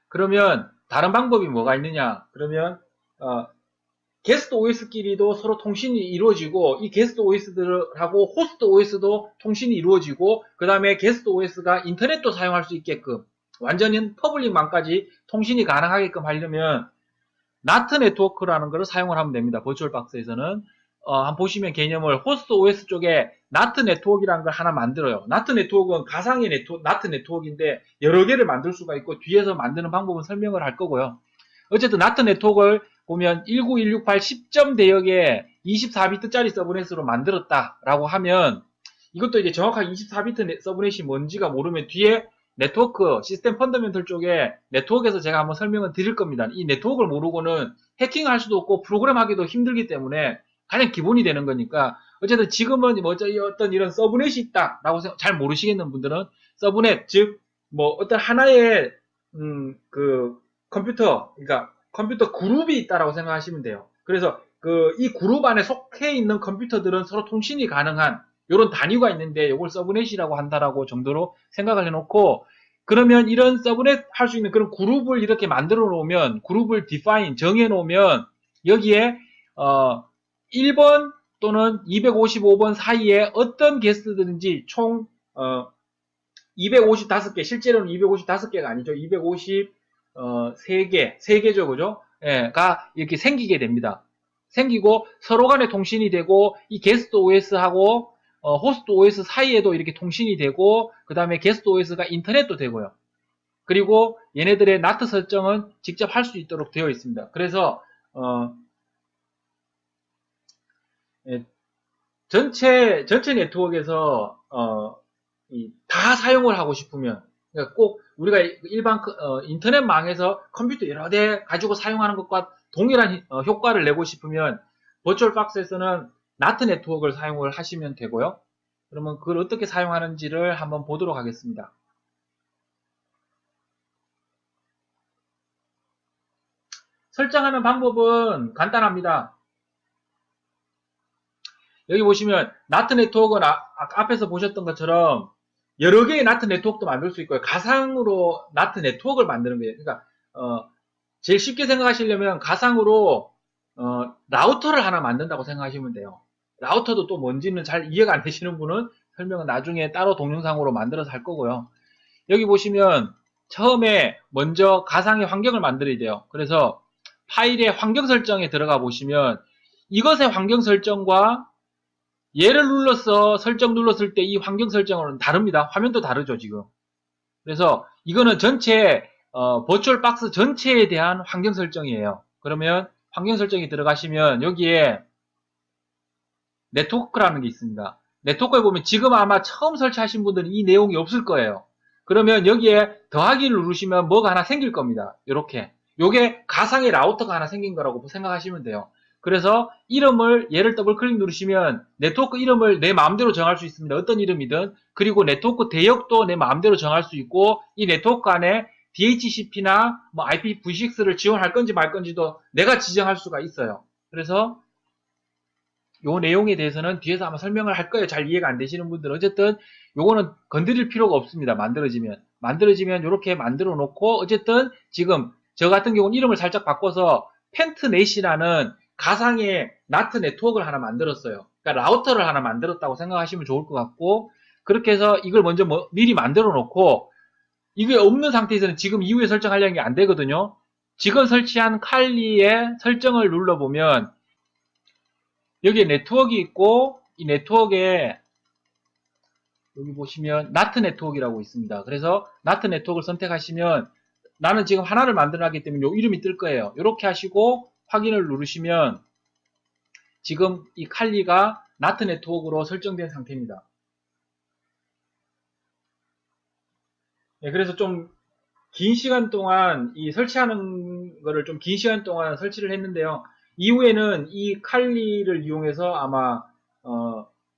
그러면 다른 방법이 뭐가 있느냐? 그러면 게스트 OS끼리도 서로 통신이 이루어지고 이 게스트 OS들하고 호스트 OS도 통신이 이루어지고 그 다음에 게스트 OS가 인터넷도 사용할 수 있게끔 완전히 퍼블릭망까지 통신이 가능하게끔 하려면 나트 네트워크라는 것을 사용을 하면 됩니다. 버추얼박스에서는 한번 보시면 개념을 호스트 OS 쪽에 나트 네트워크라는 걸 하나 만들어요. 나트 네트워크는 가상의 나트 네트워크인데 여러 개를 만들 수가 있고 뒤에서 만드는 방법은 설명을 할 거고요. 어쨌든 나트 네트워크를 보면 19168 10점 대역에 24비트짜리 서브넷으로 만들었다라고 하면 이것도 이제 정확하게 24비트 서브넷이 뭔지가 모르면 뒤에 네트워크 시스템 펀더멘털 쪽에 네트워크에서 제가 한번 설명을 드릴 겁니다. 이 네트워크를 모르고는 해킹할 수도 없고 프로그램하기도 힘들기 때문에 가장 기본이 되는 거니까 어쨌든 지금은 뭐 어떤 이런 서브넷이 있다라고 잘 모르시겠는 분들은 서브넷 즉 뭐 어떤 하나의 그 컴퓨터 그러니까 컴퓨터 그룹이 있다라고 생각하시면 돼요. 그래서 이 그룹 안에 속해 있는 컴퓨터들은 서로 통신이 가능한 이런 단위가 있는데 이걸 서브넷이라고 한다라고 정도로 생각을 해놓고 그러면 이런 서브넷 할 수 있는 그런 그룹을 이렇게 만들어 놓으면 그룹을 define 정해 놓으면 여기에 1번 또는 255번 사이에 어떤 게스트든지 총 255개 실제로는 255개가 아니죠. 253개 3개죠. 그죠? 예, 가 이렇게 생기게 됩니다. 생기고 서로 간에 통신이 되고 이 게스트 OS하고 호스트 OS 사이에도 이렇게 통신이 되고 그 다음에 게스트 OS가 인터넷도 되고요. 그리고 얘네들의 나트 설정은 직접 할 수 있도록 되어 있습니다. 그래서 전체 네트워크에서 다 사용을 하고 싶으면 그러니까 꼭 우리가 일반 인터넷망에서 컴퓨터 여러 대 가지고 사용하는 것과 동일한 효과를 내고 싶으면 버추얼박스에서는 나트 네트워크를 사용을 하시면 되고요. 그러면 그걸 어떻게 사용하는지를 한번 보도록 하겠습니다. 설정하는 방법은 간단합니다. 여기 보시면 나트 네트워크는 앞에서 보셨던 것처럼 여러 개의 나트 네트워크도 만들 수 있고요. 가상으로 나트 네트워크를 만드는 거예요. 그러니까 제일 쉽게 생각하시려면 가상으로 라우터를 하나 만든다고 생각하시면 돼요. 라우터도 또 뭔지는 잘 이해가 안 되시는 분은 설명은 나중에 따로 동영상으로 만들어서 할 거고요. 여기 보시면 처음에 먼저 가상의 환경을 만들어야 돼요. 그래서 파일의 환경 설정에 들어가 보시면 이것의 환경 설정과 얘를 눌러서 설정 눌렀을 때 이 환경 설정은 다릅니다. 화면도 다르죠, 지금. 그래서 이거는 전체 버추얼 박스 전체에 대한 환경 설정이에요. 그러면 환경 설정에 들어가시면 여기에 네트워크라는 게 있습니다. 네트워크에 보면 지금 아마 처음 설치하신 분들은 이 내용이 없을 거예요. 그러면 여기에 더하기를 누르시면 뭐가 하나 생길 겁니다. 이렇게. 요게 가상의 라우터가 하나 생긴 거라고 생각하시면 돼요. 그래서 이름을 얘를 더블 클릭 누르시면 네트워크 이름을 내 마음대로 정할 수 있습니다. 어떤 이름이든. 그리고 네트워크 대역도 내 마음대로 정할 수 있고 이 네트워크 안에 DHCP나 뭐 IPv6를 지원할 건지 말 건지도 내가 지정할 수가 있어요. 그래서 요 내용에 대해서는 뒤에서 아마 설명을 할 거예요. 잘 이해가 안 되시는 분들은. 어쨌든 요거는 건드릴 필요가 없습니다. 만들어지면 이렇게 만들어 놓고 어쨌든 지금 저 같은 경우는 이름을 살짝 바꿔서 펜트넷이라는 가상의 나트 네트워크를 하나 만들었어요. 그러니까 라우터를 하나 만들었다고 생각하시면 좋을 것 같고, 그렇게 해서 이걸 먼저 미리 만들어 놓고, 이게 없는 상태에서는 지금 이후에 설정하려는 게 안 되거든요. 지금 설치한 칼리의 설정을 눌러보면 여기에 네트워크 있고, 이 네트워크에 여기 보시면 나트 네트워크라고 있습니다. 그래서 나트 네트워크를 선택하시면 나는 지금 하나를 만들어놨기 때문에 이 이름이 뜰 거예요. 이렇게 하시고 확인을 누르시면 지금 이 칼리가 나트 네트워크로 설정된 상태입니다. 네, 그래서 좀 긴 시간 동안 이 설치하는 거를 좀 긴 시간 동안 설치를 했는데요. 이후에는 이 칼리를 이용해서 아마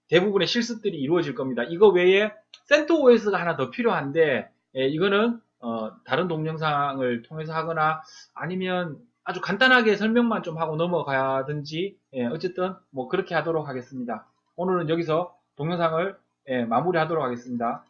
대부분의 실습들이 이루어질 겁니다. 이거 외에 CentOS가 하나 더 필요한데 이거는 다른 동영상을 통해서 하거나 아니면 아주 간단하게 설명만 좀 하고 넘어가든지 어쨌든 뭐 그렇게 하도록 하겠습니다. 오늘은 여기서 동영상을 마무리하도록 하겠습니다.